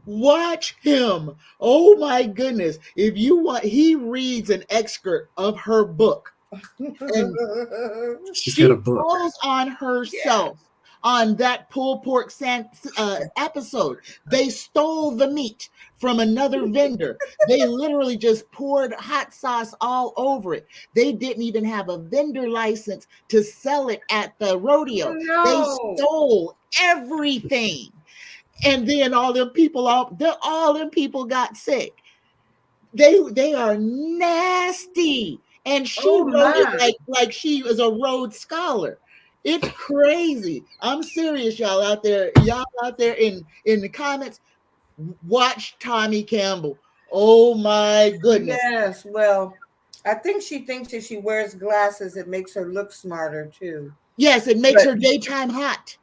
Watch him. Oh my goodness. If you want, he reads an excerpt of her book. And she falls on herself on that pulled pork episode. They stole the meat from another vendor. They literally just poured hot sauce all over it. They didn't even have a vendor license to sell it at the rodeo. No. They stole everything. And then all them people got sick. They are nasty. And she wrote it like she was a Rhodes Scholar. It's crazy. I'm serious, y'all out there. Y'all out there in the comments, watch Tommy Campbell. Oh my goodness. Yes, well, I think she thinks if she wears glasses, it makes her look smarter too. Yes, it makes her daytime hot.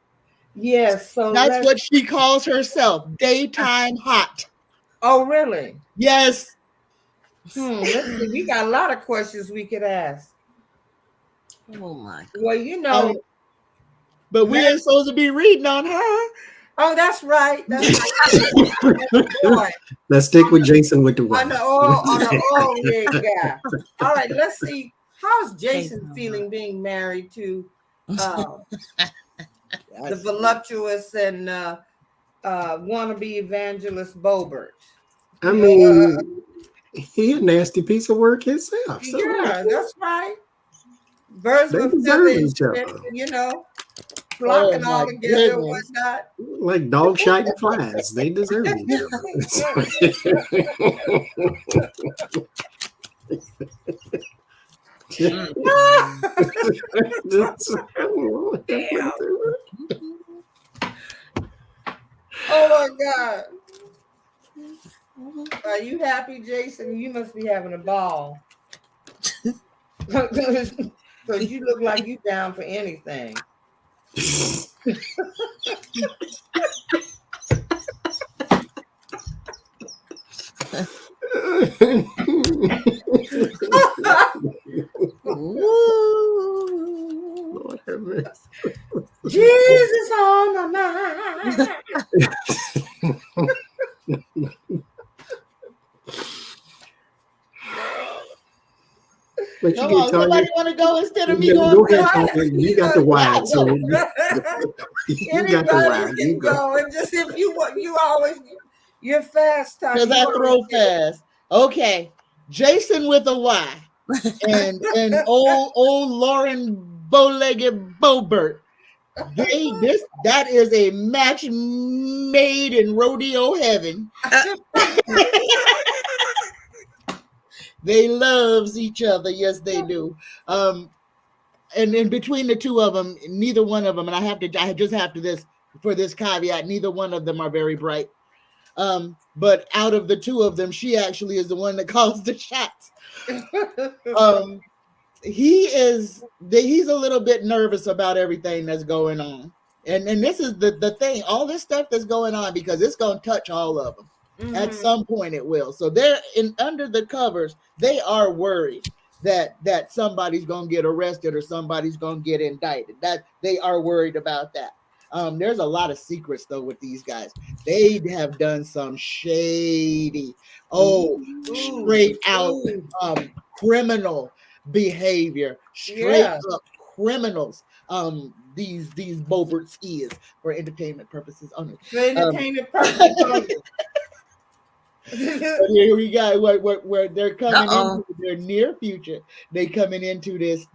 Yes, so that's what she calls herself, daytime hot. Oh, really? Yes. Let's see. We got a lot of questions we could ask. Oh my God. Well, you know, but we ain't supposed to be reading on her. Oh, that's right. That's right. Let's stick with Jason with the wife. On the oil rig guy. All right, let's see. How's Jason feeling being married to the voluptuous and wannabe evangelist Bobert? I mean, he a nasty piece of work himself. So yeah, that's right. Birds they with deserve feathers, each other. you know, flocking all together and whatnot. Like dog shite and flies. They deserve each Oh my God. Are you happy, Jason? You must be having a ball. Because you look like you down for anything. Lord have mercy. Jesus on my mind. But Come on, somebody want to go instead of me going? Go ahead, you got the wide, so you got the wide. You go. And just if you want, you're fast, Tanya. Because I throw fast. Okay, Jason with a Y, and old Lauren Bowlegged Bobert. That is a match made in rodeo heaven. They loves each other. Yes, they do. And in between the two of them, neither one of them, and I just have to this for this caveat, neither one of them are very bright. But out of the two of them, she actually is the one that calls the shots. He's a little bit nervous about everything that's going on. And this is the thing, all this stuff that's going on, because it's going to touch all of them. Mm-hmm. At some point it will. So they're under the covers. They are worried that somebody's going to get arrested or somebody's going to get indicted. That they are worried about that. There's a lot of secrets though with these guys. They have done some shady, straight out criminal behavior, straight Yeah. up criminals. These Bobert is for entertainment purposes only. For entertainment purposes only. But here we got where they're coming Uh-oh. into their near future. They coming into this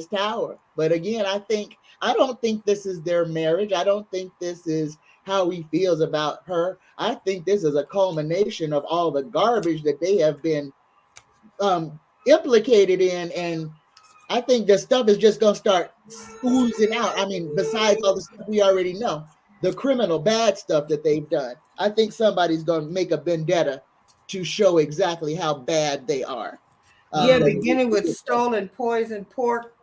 tower. But again, I don't think this is their marriage. I don't think this is how he feels about her. I think this is a culmination of all the garbage that they have been implicated in, and I think the stuff is just gonna start oozing out. I mean, besides all the stuff we already know, the criminal bad stuff that they've done. I think somebody's gonna make a vendetta to show exactly how bad they are. Yeah, But beginning with stolen poisoned pork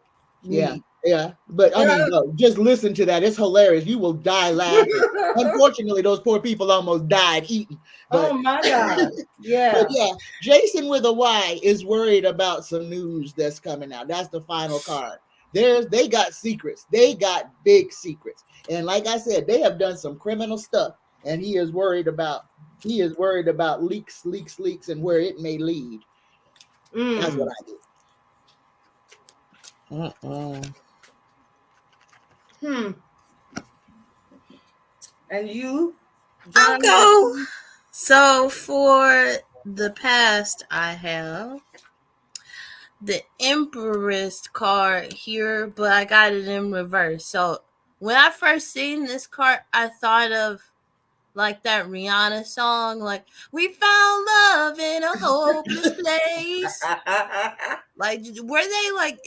yeah, meat. yeah. But I mean, look, just listen to that. It's hilarious. You will die laughing. Unfortunately, those poor people almost died eating. But, Oh my God. Yeah. but yeah, Jason with a Y is worried about some news that's coming out. That's the final card. They got secrets. They got big secrets. And like I said, they have done some criminal stuff. And he is worried about leaks, and where it may lead. That's what I do. And you, I'll Johnny? go. So for the past, I have the Empress card here, but I got it in reverse. So when I first seen this card, I thought of like that Rihanna song, like "We found love in a hopeless place." Like, were they like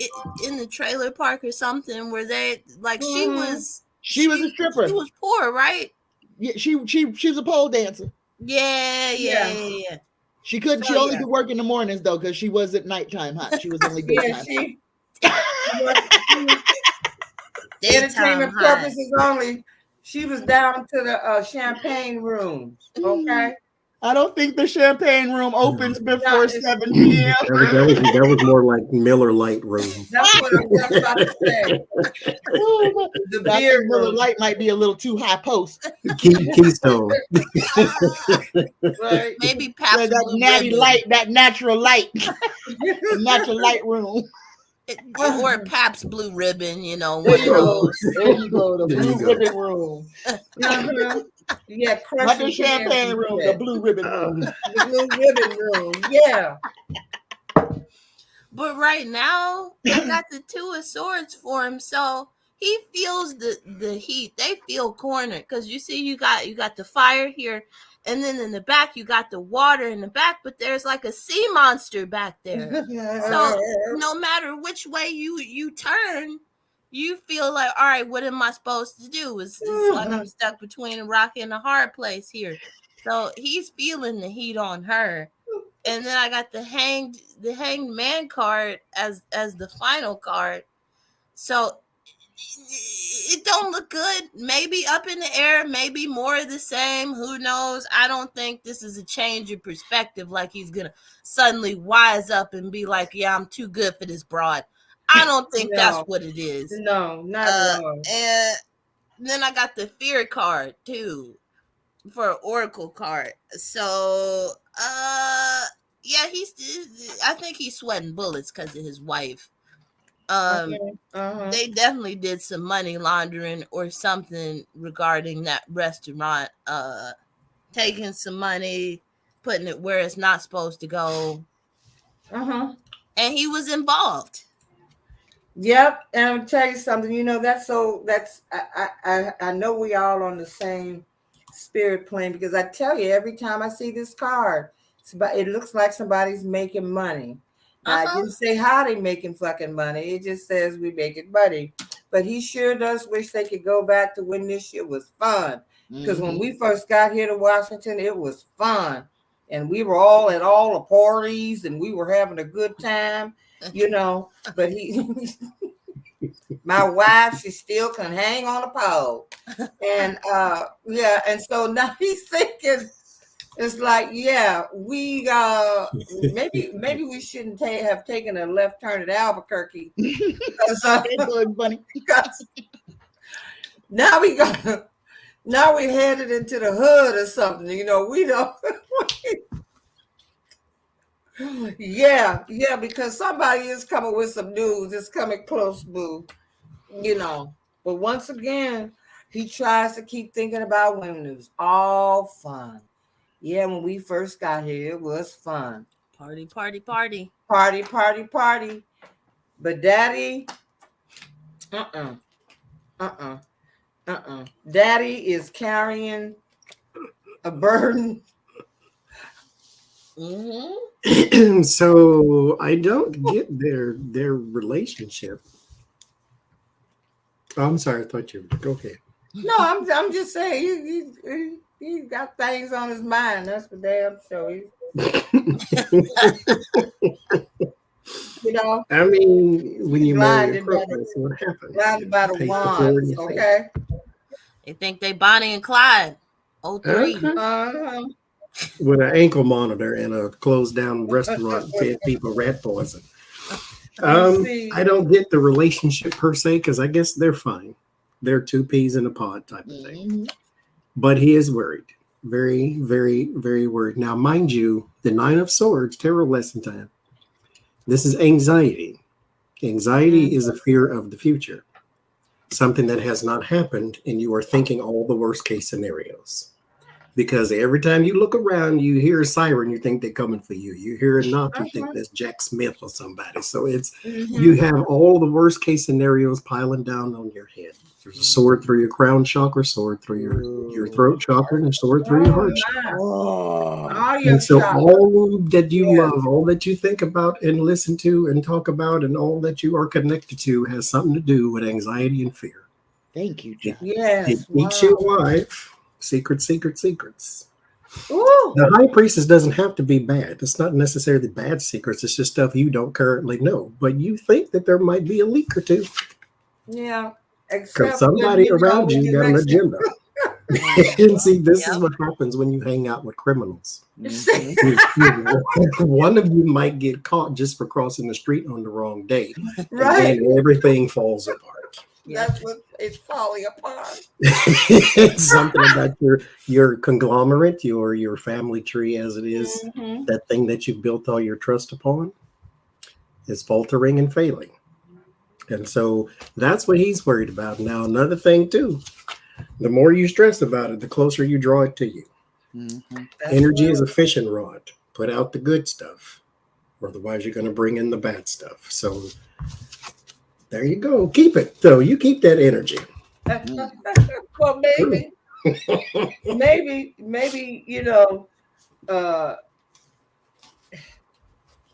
in the trailer park or something? Were they like she was a stripper. She was poor, right? Yeah, she was a pole dancer. Yeah. She couldn't. So, she only could work in the mornings though, because she was at nighttime hot. She was only daytime. Entertainment purposes only. She was down to the champagne rooms. Okay. I don't think the champagne room opens before 7 p.m. That was more like Miller Lite room. That's what I'm just about to say. The beer Miller Lite might be a little too high post. Keystone. Right. Maybe Pabst that Blue natty Ribbon. light, that natural light, the natural light room. Or Pabst Blue Ribbon, one of those. those. There you go, the blue ribbon room. Yeah, not the champagne room, the blue ribbon room. The blue ribbon room, yeah. But right now, I got the Two of Swords for him, so he feels the heat. They feel cornered because you see, you got the fire here, and then in the back you got the water in the back, but there's like a sea monster back there. So no matter which way you turn, you feel like, all right, what am I supposed to do? It's like I'm stuck between a rock and a hard place here. So he's feeling the heat on her. And then I got the hanged man card as the final card. So it don't look good. Maybe up in the air, maybe more of the same. Who knows? I don't think this is a change in perspective, like he's gonna suddenly wise up and be like, yeah, I'm too good for this broad. I don't think that's what it is. No, not at all. And then I got the fear card too for an oracle card. So yeah, I think he's sweating bullets because of his wife. They definitely did some money laundering or something regarding that restaurant, taking some money, putting it where it's not supposed to go. And he was involved. Yep, and I'm gonna tell you something. I know we all on the same spirit plane, because I tell you, every time I see this card, it looks like somebody's making money. I didn't say how they making fucking money. It just says we making money. But he sure does wish they could go back to when this shit was fun. Because when we first got here to Washington, it was fun. And we were all at all the parties and we were having a good time, But my wife, she still can hang on a pole. And and so now he's thinking, it's like, yeah, we maybe we shouldn't have taken a left turn at Albuquerque. Because now we headed into the hood or something. We don't. Yeah, because somebody is coming with some news. It's coming close, boo. But once again, he tries to keep thinking about women. It was all fun. Yeah, when we first got here, it was fun. Party, party, party. Party, party, party. But daddy, daddy is carrying a burden. So I don't get their relationship. Oh, I'm sorry, I thought you were go ahead. No, I'm just saying he got things on his mind. That's for damn sure. I mean, when you marry a crook, blinded that's what happens. blinded by the Take wands, authority. okay? They think they Bonnie and Clyde. 03. Uh-huh. With an ankle monitor and a closed down restaurant fed people rat poison. I don't get the relationship per se because I guess they're fine. They're two peas in a pod type of thing. But he is worried. Very, very, very worried. Now, mind you, the Nine of Swords, tarot lesson time. This is anxiety. Anxiety is a fear of the future. Something that has not happened, and you are thinking all the worst case scenarios. Because every time you look around, you hear a siren, you think they're coming for you. You hear a knock, you think that's Jack Smith or somebody. So it's you have all the worst case scenarios piling down on your head. There's a sword through your crown chakra, sword through your throat chakra, and a sword through your heart chakra. And so all that you love, all that you think about and listen to and talk about, and all that you are connected to has something to do with anxiety and fear. Thank you, John. Yes. It eats you alive. Secrets. Ooh. The high priestess doesn't have to be bad. It's not necessarily bad secrets. It's just stuff you don't currently know. But you think that there might be a leak or two. Yeah. Because somebody around you got an agenda. And see, this is what happens when you hang out with criminals. One of you might get caught just for crossing the street on the wrong day. Right. And everything falls apart. That's what it's falling apart. It's something about your conglomerate, your family tree as it is, that thing that you built all your trust upon is faltering and failing. And so that's what he's worried about. Now, another thing too, the more you stress about it, the closer you draw it to you. Energy is a fishing rod. Put out the good stuff, or otherwise you're going to bring in the bad stuff. So there you go. Keep it. So you keep that energy. Well, maybe,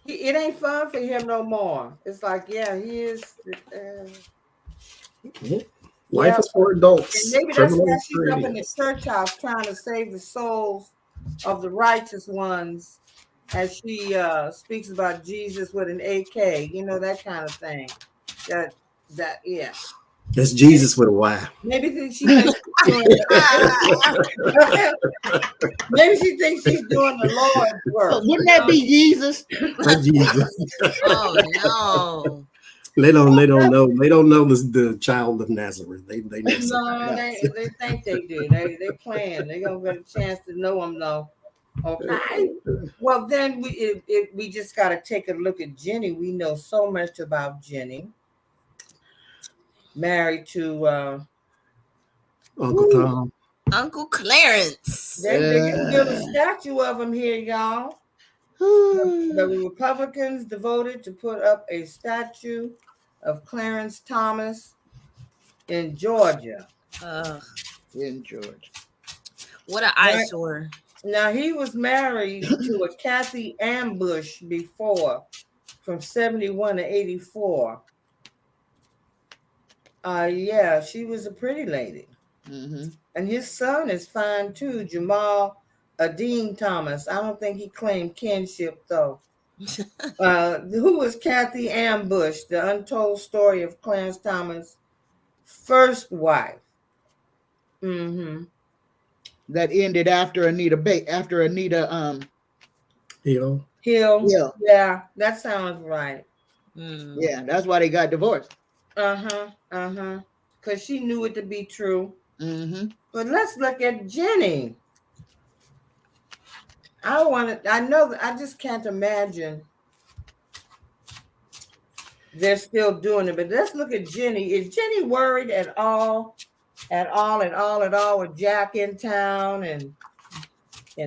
it ain't fun for him no more. It's like, he is. Life is for adults. And maybe that's why she's up in the church house trying to save the souls of the righteous ones, as she speaks about Jesus with an AK, that kind of thing. It's Jesus with a Y. Maybe she thinks maybe she thinks she's doing the Lord's work. Wouldn't that be Jesus? Jesus. Oh no. They don't know. They don't know the child of Nazareth. They know No, they think they do. They playing. They gonna get a chance to know him though. Okay. Well, then we just got to take a look at Jenny. We know so much about Jenny. Married to Uncle Tom. Uncle Clarence. They can build a statue of him here, y'all. The Republicans devoted to put up a statue of Clarence Thomas in Georgia. In Georgia. What an eyesore. Now, he was married to a Kathy Ambush before, from 71 to 84. She was a pretty lady. And his son is fine too, Jamal Adine Thomas. I don't think he claimed kinship though. Who was Kathy Ambush, the untold story of Clarence Thomas' first wife? That ended after Anita Hill. Yeah, that sounds right. Yeah, that's why they got divorced. Because she knew it to be true. But let's look at Jenny. I know that I just can't imagine they're still doing it. But let's look at Jenny. Is Jenny worried at all with Jack in town and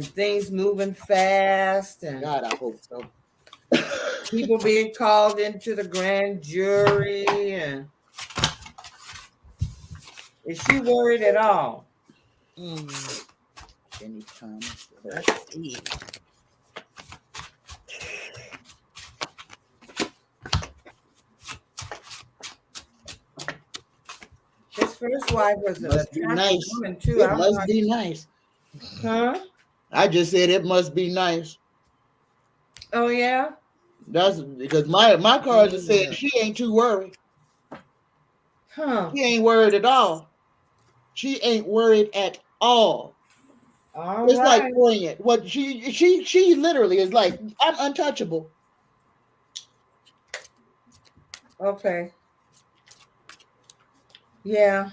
things moving fast and God, I hope so. people being called into the grand jury? And is she worried at all? Jenny Thomas. Let's see. His first wife was an Must be attractive nice. woman too. It must be nice. Huh? I just said it must be nice. Oh yeah. That's because my cards are saying she ain't too worried. Huh. She ain't worried at all. She ain't worried at all. All It's right. like poignant. What she literally is like, I'm untouchable. Okay. Yeah.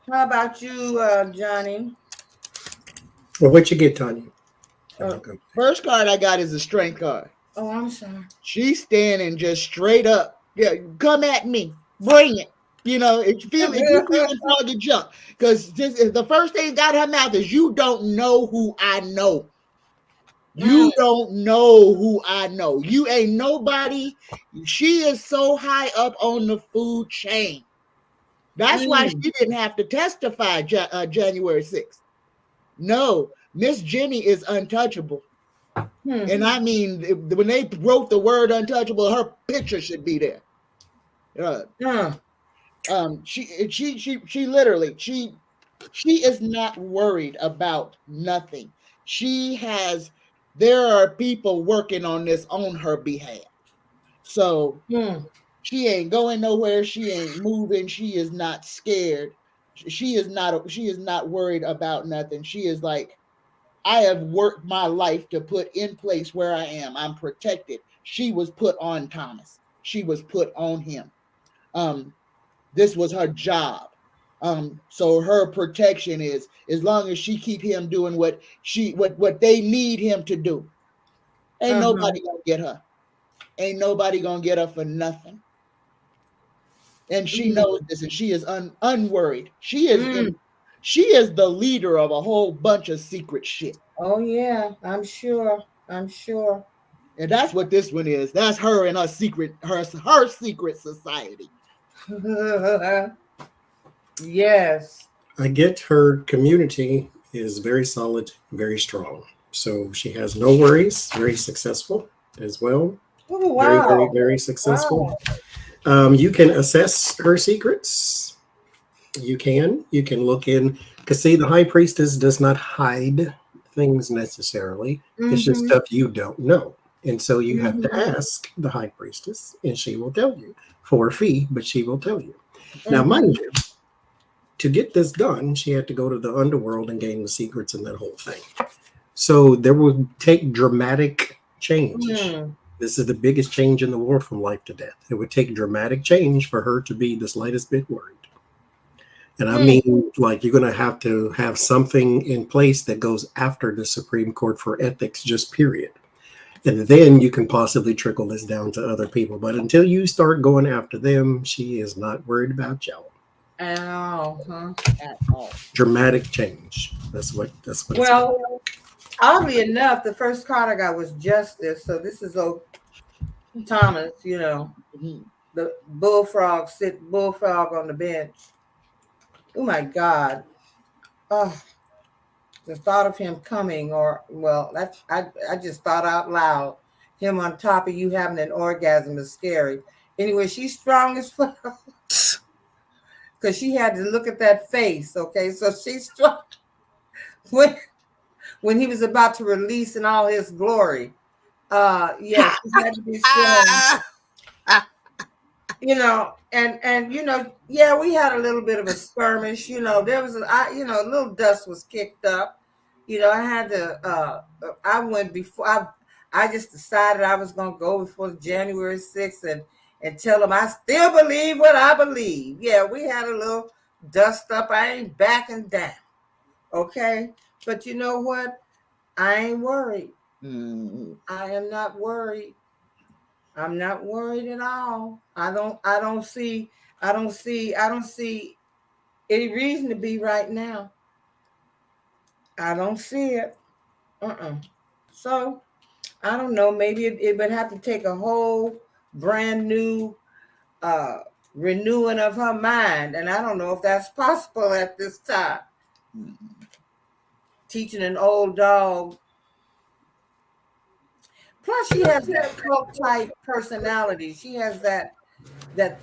How about you, Johnny? Well, what you get, Tanya? First card I got is a strength card. Oh, I'm sorry. She's standing just straight up. Yeah, come at me. Bring it. You know, if you feeling froggy jump, because the first thing out of her mouth is, you don't know who I know. You don't know who I know. You ain't nobody. She is so high up on the food chain. That's why she didn't have to testify January 6th. No, Miss Jenny is untouchable. And I mean, when they wrote the word untouchable, her picture should be there. She literally, she is not worried about nothing. There are people working on this on her behalf. So she ain't going nowhere. She ain't moving. She is not scared. She is not worried about nothing. She is like, I have worked my life to put in place where I am. I'm protected. She was put on Thomas. She was put on him. This was her job. So her protection is, as long as she keep him doing what they need him to do. Ain't nobody gonna get her. Ain't nobody gonna get her for nothing. And she knows this, and she is unworried. She is the leader of a whole bunch of secret shit. Oh yeah, I'm sure. And that's what this one is. That's her and her secret society. Yes. I get her community is very solid, very strong. So she has no worries, very successful as well. Oh, wow. Very, very, very successful. Wow. You can assess her secrets. You can look in, because see, the high priestess does not hide things necessarily. It's just stuff you don't know. And so you have to ask the high priestess, and she will tell you for a fee, but she will tell you. Now, mind you, to get this done, she had to go to the underworld and gain the secrets and that whole thing. So there would take dramatic change. This is the biggest change in the world from life to death. It would take dramatic change for her to be the slightest bit worried. And I mean, like, you're going to have something in place that goes after the Supreme Court for ethics, just period. And then you can possibly trickle this down to other people. But until you start going after them, she is not worried about y'all. At all, huh? At all. Dramatic change. That's what. Well, oddly enough, the first card I got was justice. So this is Thomas, you know, the bullfrog on the bench. Oh my God. Oh, the thought of him coming, I just thought out loud. Him on top of you having an orgasm is scary. Anyway, she's strong as fuck. Because she had to look at that face, okay? So she's strong. When he was about to release in all his glory. Yes, she had to be strong. You know, and you know, yeah, we had a little bit of a skirmish. You know, there was a little dust was kicked up. You know, I had to. I went before. I just decided I was going to go before January 6th, and tell them I still believe what I believe. Yeah, we had a little dust up. I ain't backing down. Okay? But you know what? I ain't worried. I am not worried. I'm not worried at all. I don't see any reason to be right now. I don't see it. So I don't know. Maybe it would have to take a whole brand new renewing of her mind, and I don't know if that's possible at this time. Teaching an old dog. Plus, she has that cult type personality. She has that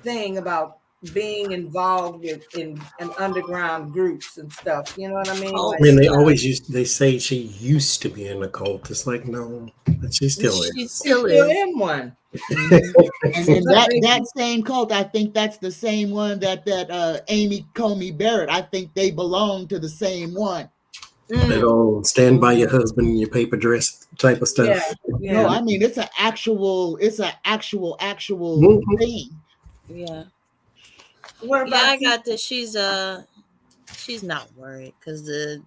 thing about being involved in underground groups and stuff. You know what I mean? Oh, Like, I mean, they say she used to be in a cult. It's like, no, but she still she is. still she's still is. in one. And that same cult, I think that's the same one that Amy Comey Barrett. I think they belong to the same one. That old stand by your husband in your paper dress type of stuff. Yeah. No, I mean it's an actual Mhm. thing. Yeah. What Yeah, I about you? got this. She's not worried because the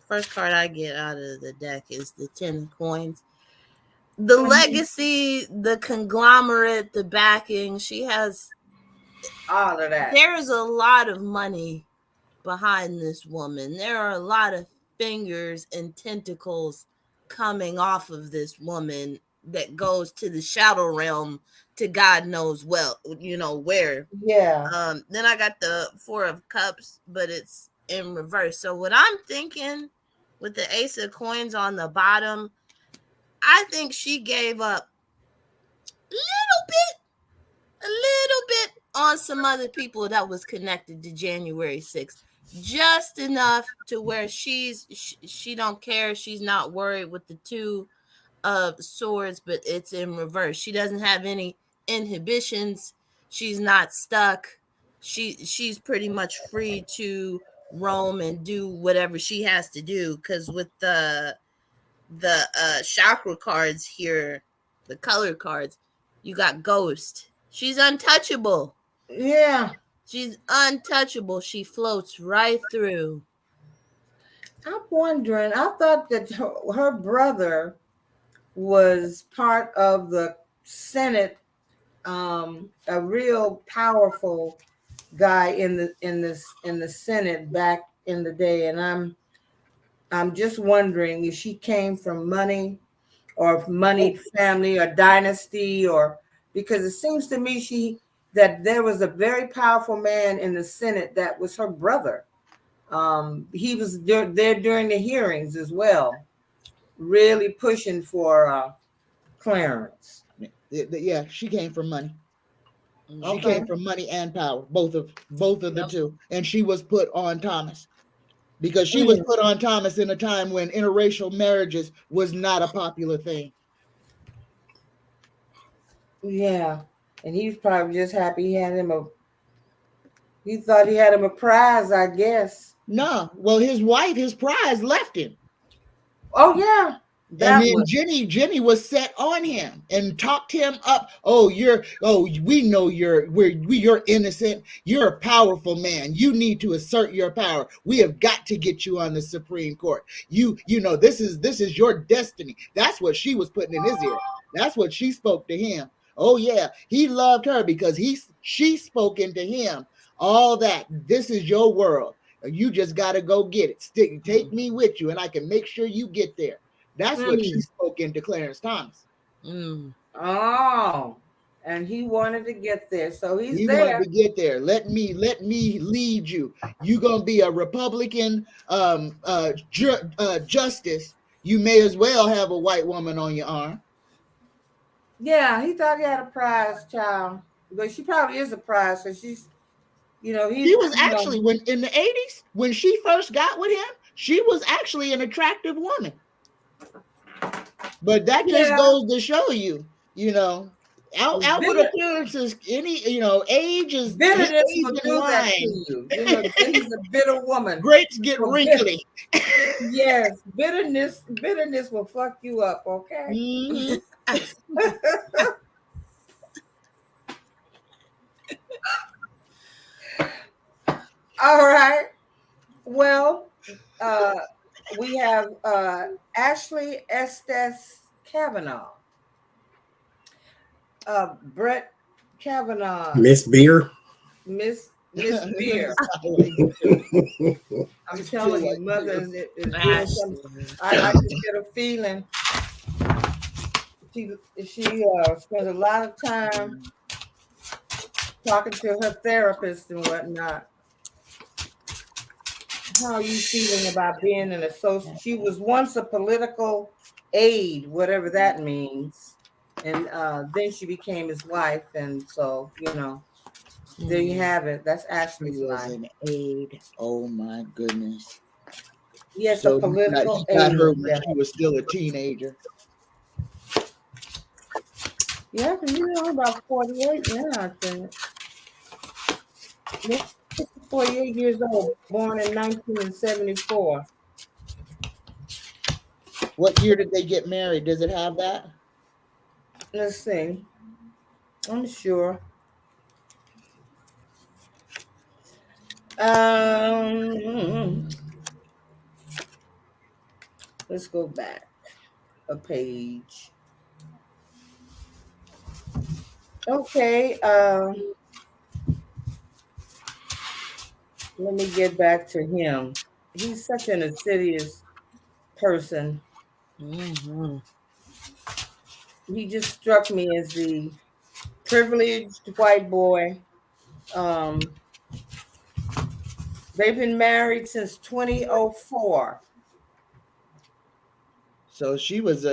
first card I get out of the deck is the 10 of coins. The legacy, the conglomerate, the backing, she has All of that. there is a lot of money behind this woman. There are a lot of fingers and tentacles coming off of this woman that goes to the shadow realm to God knows where. Yeah. Then I got the 4 of cups, but it's in reverse. So what I'm thinking with the ace of coins on the bottom, I think she gave up a little bit on some other people that was connected to January 6th. Just enough to where she don't care. She's not worried with the 2 of swords, but it's in reverse. She doesn't have any inhibitions. She's not stuck. She's pretty much free to roam and do whatever she has to do. Because with the chakra cards here, the color cards, you got ghost. She's untouchable. Yeah. She's untouchable. She floats right through. I'm wondering. I thought that her brother was part of the Senate, a real powerful guy in the Senate back in the day, and I'm just wondering if she came from money or moneyed family or dynasty, or because it seems to me that there was a very powerful man in the Senate that was her brother. He was there during the hearings as well, really pushing for Clarence. Yeah, she came from money. She Okay. came from money and power, both of the two, and she was put on Thomas because she was put on Thomas in a time when interracial marriages was not a popular thing. Yeah, and he's probably just happy he thought he had him a prize, I guess. No, well, his prize left him. Oh yeah. And then Jenny was set on him and talked him up. We know you're innocent. You're a powerful man. You need to assert your power. We have got to get you on the Supreme Court. This is your destiny. That's what she was putting in his ear. That's what she spoke to him. Oh yeah, he loved her because she spoke into him all that. This is your world. You just got to go get it. Take me with you, and I can make sure you get there. That's what she spoke into Clarence Thomas. Oh, and he wanted to get there, so he wanted to get there. Let me lead you. You gonna be a Republican justice. You may as well have a white woman on your arm. Yeah, he thought he had a prize, child, but she probably is a prize because she's, he was actually when in the 80s when she first got with him, she was actually an attractive woman. But that just goes to show you, outward appearances, age is bitterness will do that to you. He's a bitter woman. Grapes get wrinkly. Yes, bitterness will fuck you up, okay? All right. Well, uh, we have Ashley Estes Kavanaugh, Brett Kavanaugh, Miss Beer. Miss Beer. I'm It's still telling you, like mother beer. is doing something. I just get a feeling she spends a lot of time talking to her therapist and whatnot. How are you feeling about being an associate? She was once a political aide, whatever that means, and then she became his wife, and so there you have it. That's She Ashley's was life. an aide. Oh my goodness. Yes, a So political he got her aide. when Yeah, she was still a teenager. yeah, because you're only about 48 now, I think. Yeah, 48 years old, born in 1974. What year did they get married? Does it have that? Let's see. I'm sure. Um, let's go back a page. Okay. Let me get back to him. He's such an insidious person. Mm-hmm. He just struck me as the privileged white boy. Um, they've been married since 2004. So she was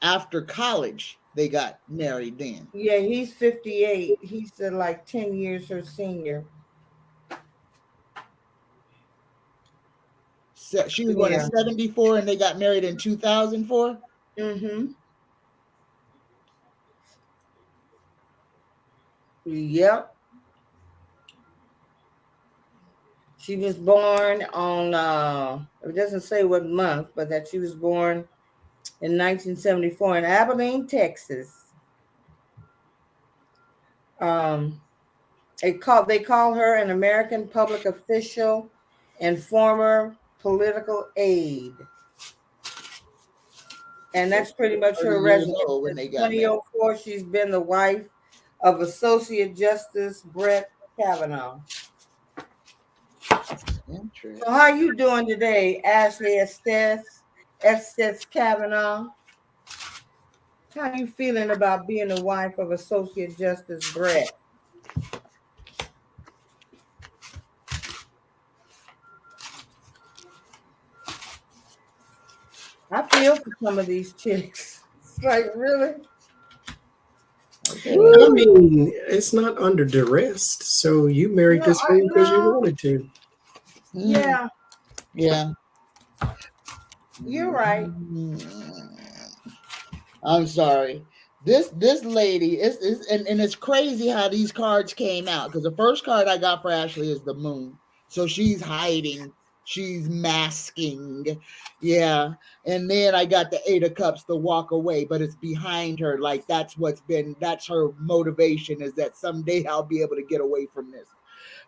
after college. They got married then. Yeah, he's 58. He's like 10 years her senior. So she was born in Yeah. 74 and they got married in 2004. Mm-hmm. Yep. She was born on it doesn't say what month, but that she was born in 1974 in Abilene, Texas. Um, they call her an American public official and former political aide. And that's pretty much 30 her years resume. old when Since they got married. 2004, she's been the wife of Associate Justice Brett Kavanaugh. Interesting. So how you doing today, Ashley Estes Kavanaugh? How you feeling about being the wife of Associate Justice Brett? I feel for some of these chicks. It's like, really? I mean, it's not under duress. So you married this fool because you No, wanted to. yeah, Yeah. you're right. I'm sorry. This lady is and it's crazy how these cards came out because the first card I got for Ashley is the moon. So she's hiding, she's masking. Yeah. And then I got the 8 of Cups, the walk away, but it's behind her. Like that's her motivation is that someday I'll be able to get away from this.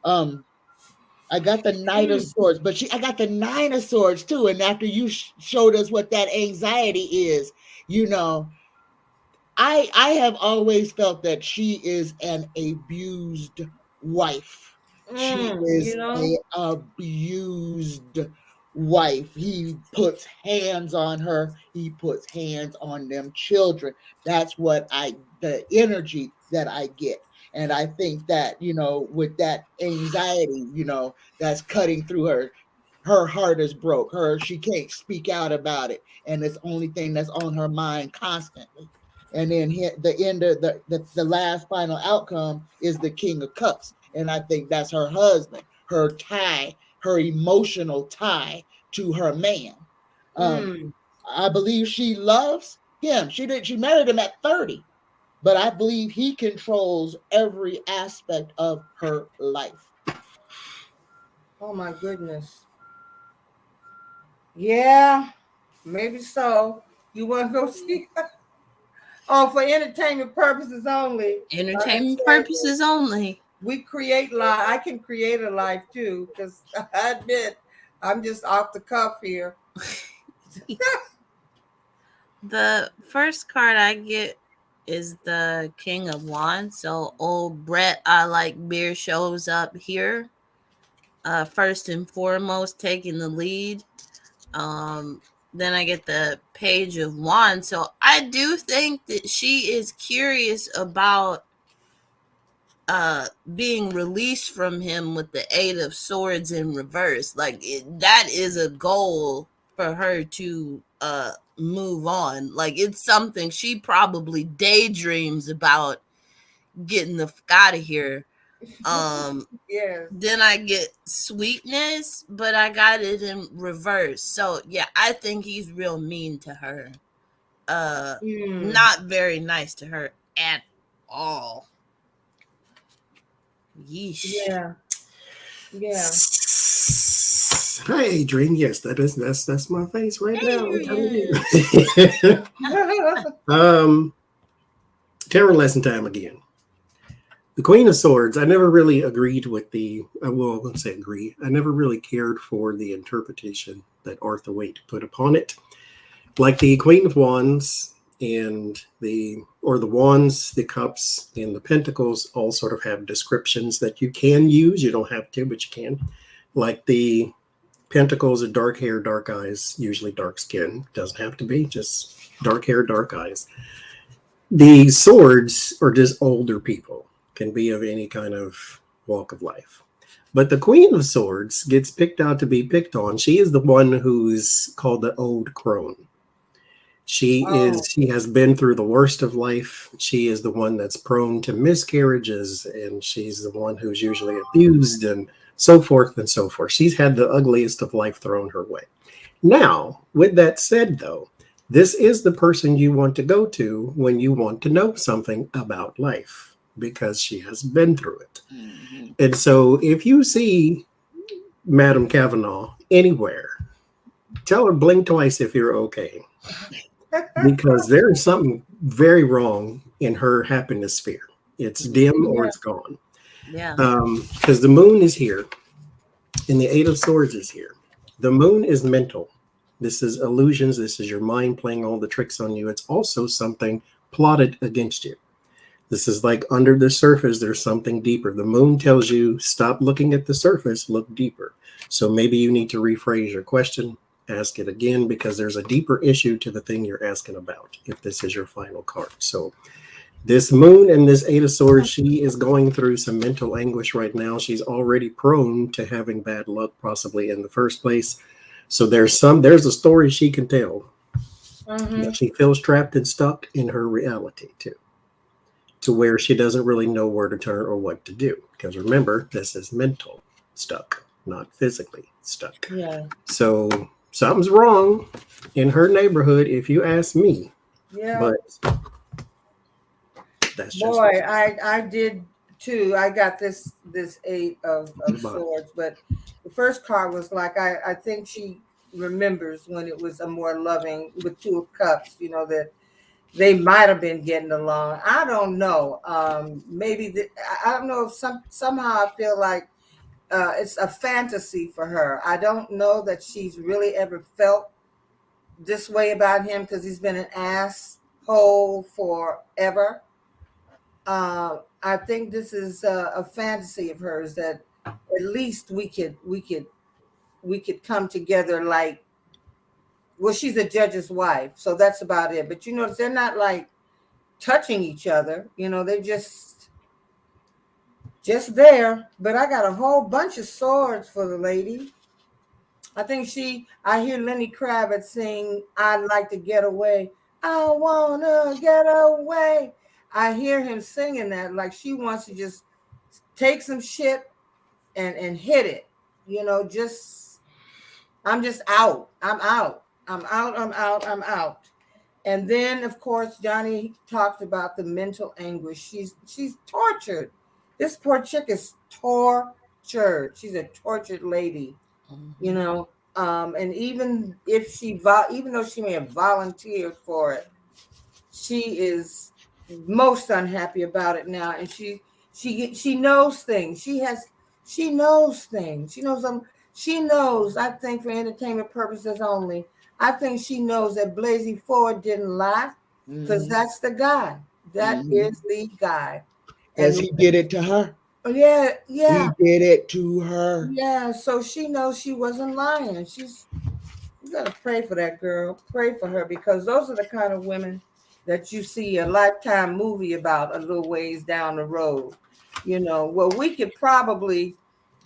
I got the Knight of Swords, but I got the 9 of Swords too. And after you showed us what that anxiety is, I have always felt that she is an abused wife. She is a abused wife. He puts hands on her. He puts hands on them children. That's the energy that I get. And I think that, with that anxiety, that's cutting through her heart is broke. She can't speak out about it. And it's the only thing that's on her mind constantly. And then the end of the last final outcome is the King of Cups. And I think that's her husband, her tie, her emotional tie to her man. I believe she loves him. She married him at 30, but I believe he controls every aspect of her life. Oh my goodness. Yeah, maybe so. You want to go see? Oh, for entertainment purposes only. Entertainment purposes only. we create life. I can create a life too, because I admit I'm just off the cuff here. The first card I get is the King of Wands. So old Brett I Like Beer shows up here. First and foremost, taking the lead. Then I get the Page of Wands. So I do think that she is curious about being released from him with the Eight of Swords in reverse. Like that is a goal for her to move on. Like it's something she probably daydreams about getting the fuck out of here. Yes. Then I get Sweetness, but I got it in reverse. So yeah, I think he's real mean to her. Not very nice to her at all. Yeesh. Yeah. Yeah. Hi, Adrian. Yes, that's my face right now. I'm telling you. Tarot lesson time again. The Queen of Swords. I never really agreed with well, let's say agree. I never really cared for the interpretation that Arthur Waite put upon it. Like the Queen of Wands and the Wands, the Cups, and the Pentacles all sort of have descriptions that you can use. You don't have to, but you can. Like the Pentacles are dark hair, dark eyes, usually dark skin. Doesn't have to be, just dark hair, dark eyes. The Swords are just older people, can be of any kind of walk of life. But the Queen of Swords gets picked out to be picked on. She is the one who's called the old crone. She has been through the worst of life. She is the one that's prone to miscarriages, and she's the one who's usually abused and so forth and so forth. She's had the ugliest of life thrown her way. Now, with that said, though, this is the person you want to go to when you want to know something about life, because she has been through it. Mm-hmm. And so if you see Madam Kavanaugh anywhere, tell her blink twice if you're okay. Because there is something very wrong in her happiness sphere. It's dim or it's gone. Yeah. Because the moon is here and the Eight of Swords is here. The moon is mental. This is illusions. This is your mind playing all the tricks on you. It's also something plotted against you. This is like under the surface, there's something deeper. The moon tells you, stop looking at the surface, look deeper. So maybe you need to rephrase your question. Ask it again, because there's a deeper issue to the thing you're asking about, if this is your final card. So this moon and this Eight of Swords, she is going through some mental anguish right now. She's already prone to having bad luck, possibly in the first place. So there's a story she can tell. Mm-hmm. But she feels trapped and stuck in her reality too, to where she doesn't really know where to turn or what to do. Because remember, this is mental stuck, not physically stuck. Yeah. So something's wrong in her neighborhood, if you ask me. Yeah. But that's just boy, I did too. I got this Eight of Swords, but the first card was like I think she remembers when it was a more loving with Two of Cups. You know, that they might have been getting along. I don't know. Maybe I don't know if somehow I feel like it's a fantasy for her. I don't know that she's really ever felt this way about him, because he's been an asshole forever. I think this is a fantasy of hers, that at least we could come together. Like, well, she's a judge's wife, so that's about it. But you know, they're not like touching each other. You know, they're just there. But I got a whole bunch of swords for the lady. I think I hear Lenny Kravitz sing, "I'd like to get away. I wanna get away." I hear him singing that like she wants to just take some shit and hit it. You know, I'm just out. I'm out. And then, of course, Johnie talked about the mental anguish. She's tortured. This poor chick is tortured. She's a tortured lady, you know. And even if even though she may have volunteered for it, she is most unhappy about it now. And She knows things. She knows things. She knows them. She knows. I think for entertainment purposes only. I think she knows that Blasey Ford didn't lie, because that's the guy. That is the guy. Because And he did it to her. yeah, He did it to her. yeah. So she knows she wasn't lying. You gotta pray for that girl. Pray for her, because those are the kind of women that you see a Lifetime movie about a little ways down the road. Well, we could probably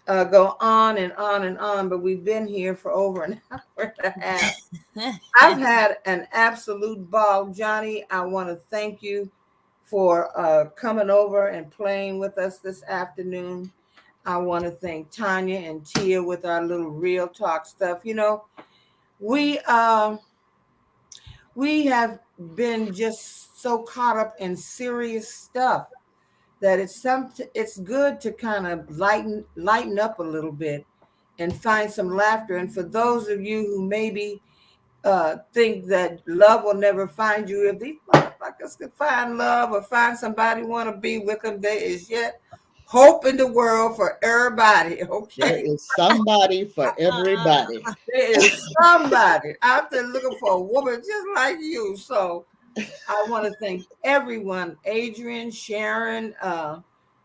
go on and on and on, but we've been here for over an hour and a half. I've had an absolute ball. Johnie, I want to thank you for coming over and playing with us this afternoon. I want to thank Tanya and Tia with our little real talk stuff. We we have been just so caught up in serious stuff that it's good to kind of lighten up a little bit and find some laughter. And for those of you who maybe think that love will never find you, if these motherfuckers could find love or find somebody want to be with them, there is yet hope in the world for everybody. Okay, There is somebody for everybody. there is somebody out there looking for a woman just like you. So I want to thank everyone: Adrian, Sharon,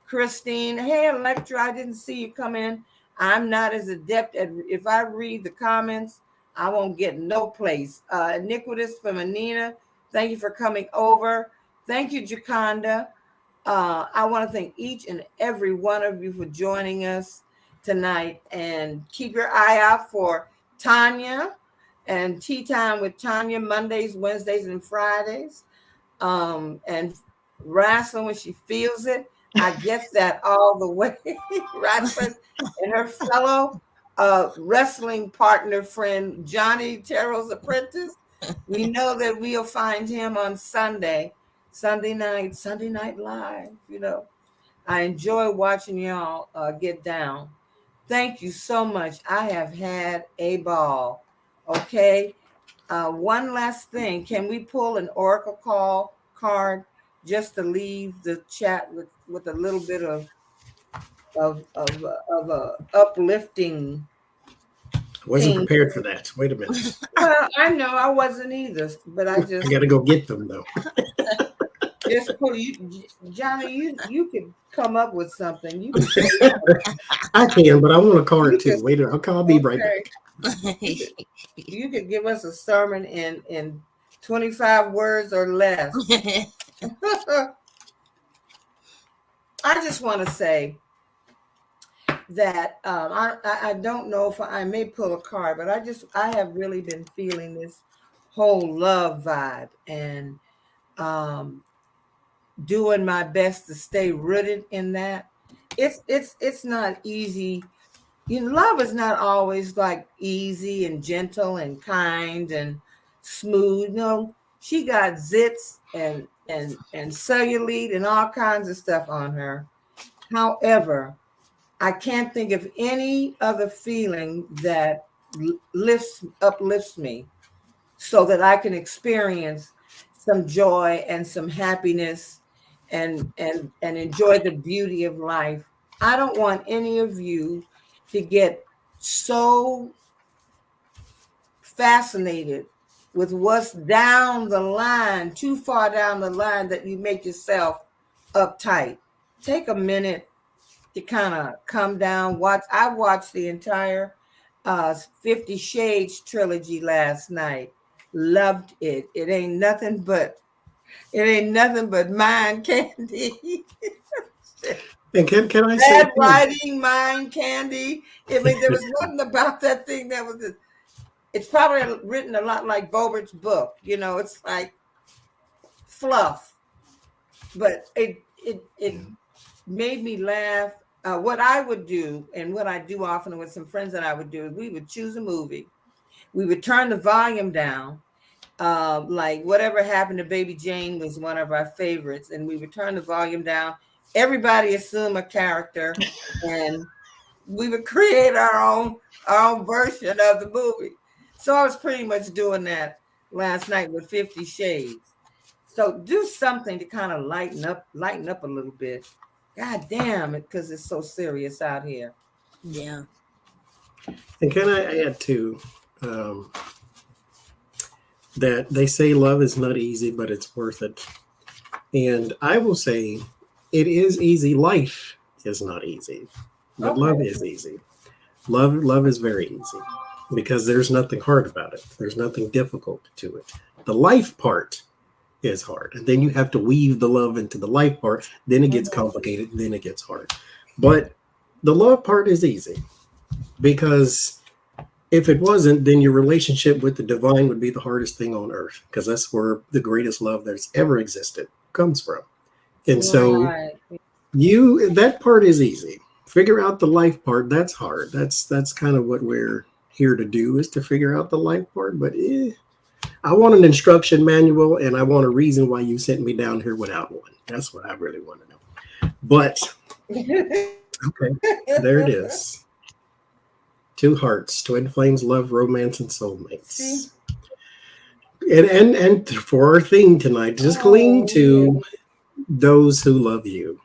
Christine. Hey, Electra, I didn't see you come in. I'm not as adept at, if I read the comments, I won't get no place. Iniquitous Feminina, thank you for coming over. Thank you, Jaconda. I want to thank each and every one of you for joining us tonight, and keep your eye out for Tanya and Tea Time with Tanya, Mondays, Wednesdays, and Fridays. And wrestling when she feels it. I get that all the way. Wrestling and her fellow wrestling partner friend, Johnie, Terrell's Apprentice. We know that we'll find him on Sunday Night Live. I enjoy watching y'all get down. Thank you so much. I have had a ball. Okay. One last thing. Can we pull an Oracle card just to leave the chat with a little bit of uplifting? Wasn't prepared for that. Wait a minute. Well, I know I wasn't either, but I got to go get them though. just pull you, Johnie. You could come up with something. I can, but I want a card too. Wait a minute. I'll be right back. You could give us a sermon in 25 words or less. I just want to say that I don't know if I may pull a card, but I have really been feeling this whole love vibe, and doing my best to stay rooted in that. It's not easy. Love is not always like easy and gentle and kind and smooth. No, she got zits and cellulite and all kinds of stuff on her. However, I can't think of any other feeling that uplifts me so that I can experience some joy and some happiness and enjoy the beauty of life. I don't want any of you to get so fascinated with what's down the line, too far down the line, that you make yourself uptight. Take a minute to kind of come down. I watched the entire 50 Shades trilogy last night. Loved it. It ain't nothing but mind candy. And can I Bad say writing, mind candy. I mean, there was nothing about that thing that was. It's probably written a lot like Bobert's book. It's like fluff, but it made me laugh. What I would do, and what I do often with some friends that I would do, is we would choose a movie. We would turn the volume down. Like Whatever Happened to Baby Jane was one of our favorites, and we would turn the volume down. Everybody assume a character, and we would create our own version of the movie. So I was pretty much doing that last night with 50 Shades. So do something to kind of lighten up a little bit. God damn it, because it's so serious out here. Yeah. And can I add too um, that they say love is not easy, but it's worth it. And I will say it is easy. Life is not easy, but love Okay. is easy. Love is very easy because there's nothing hard about it. There's nothing difficult to it. The life part is hard. And then you have to weave the love into the life part. Then it gets complicated. Then it gets hard. But the love part is easy because if it wasn't, then your relationship with the divine would be the hardest thing on earth because that's where the greatest love that's ever existed comes from. And so Right. that part is easy. Figure out the life part. That's hard. That's kind of what we're here to do is to figure out the life part. But I want an instruction manual and I want a reason why you sent me down here without one. That's what I really want to know. But okay, there it is. Two hearts, twin flames, love, romance, and soulmates. See? And for our theme tonight, just cling to those who love you.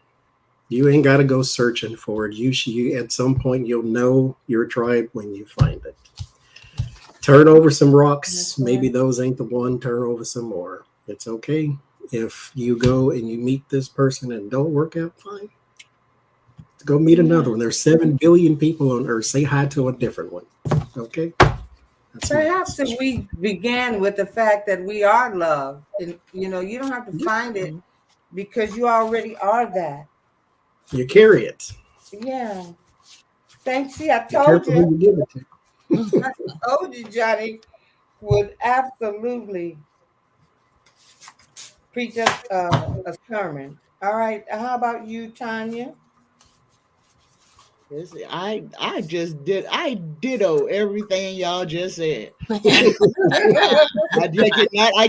You ain't got to go searching for it. You at some point you'll know your tribe when you find it. Turn over some rocks. Maybe those ain't the one. Turn over some more. It's okay if you go and you meet this person and don't work out fine. Go meet another one. There's 7 billion people on Earth. Say hi to a different one. Okay. Perhaps if we began with the fact that we are love, and you don't have to find it because you already are that. You carry it. Yeah. Thanks. See, I Be told careful who you. you give it to. I told you, Johnny would absolutely preach us a sermon. All right. How about you, Tanya? Listen, I ditto everything y'all just said. I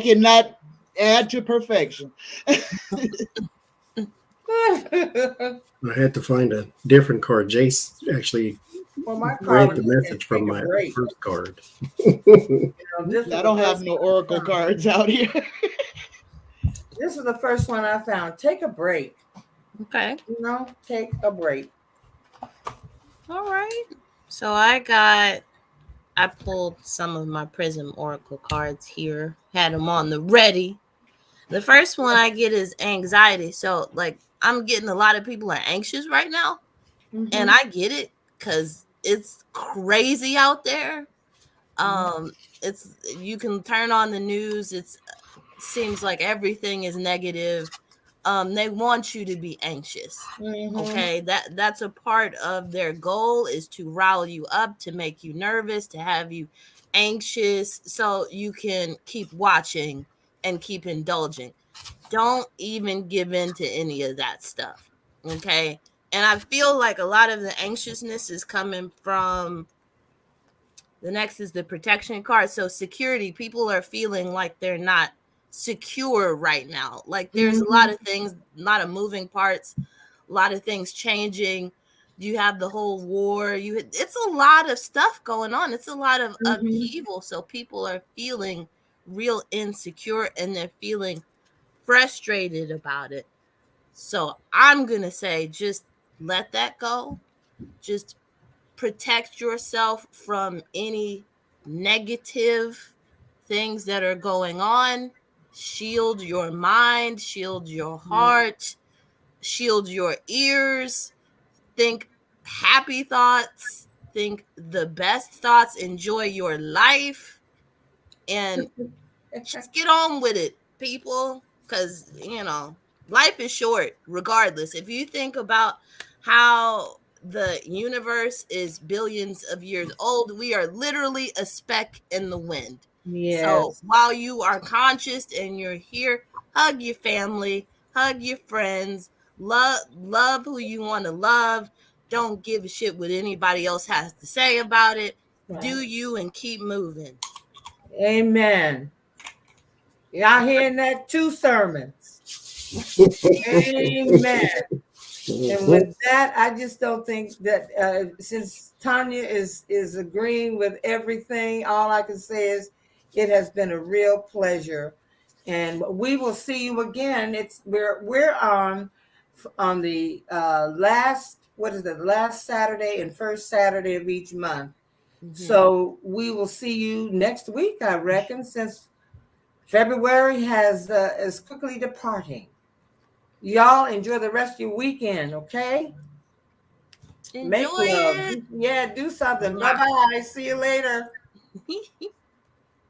cannot add to perfection. I had to find a different card. Jace actually Well, my read card the was message from my first card. I don't have no oracle cards out here. This is the first one I found. Take a break. Okay. Take a break. All right. So I pulled some of my Prism Oracle cards here, had them on the ready. The first one I get is anxiety. So, like, I'm getting a lot of people are anxious right now. And I get it because it's crazy out there. It's you can turn on the news. It seems like everything is negative. They want you to be anxious. Okay, that's a part of their goal is to rile you up, to make you nervous, to have you anxious, so you can keep watching and keep indulging. Don't even give in to any of that stuff. Okay, and I feel like a lot of the anxiousness is coming from the next is the protection card. So security, people are feeling like they're not secure right now. Like there's a lot of things, a lot of moving parts, a lot of things changing. You have the whole war. It's a lot of stuff going on. It's a lot of upheaval. So people are feeling real insecure and they're feeling frustrated about it. So I'm gonna say just let that go. Just protect yourself from any negative things that are going on. Shield your mind, shield your heart, shield your ears. Think happy thoughts, think the best thoughts, enjoy your life, and just get on with it, people, because life is short regardless. If you think about how the universe is billions of years old, we are literally a speck in the wind. So while you are conscious and you're here, hug your family, hug your friends, love who you want to love. Don't give a shit what anybody else has to say about it. Do you and keep moving. Amen. Y'all hearing that? 2 sermons. Amen. And with that, I just don't think that since Tanya is agreeing with everything, all I can say is it has been a real pleasure. And we will see you again. We're on on the last Saturday and first Saturday of each month. So we will see you next week, I reckon, since February is quickly departing. Y'all enjoy the rest of your weekend, okay? Enjoy Make love. it. Yeah, do something. Bye-bye. See you later.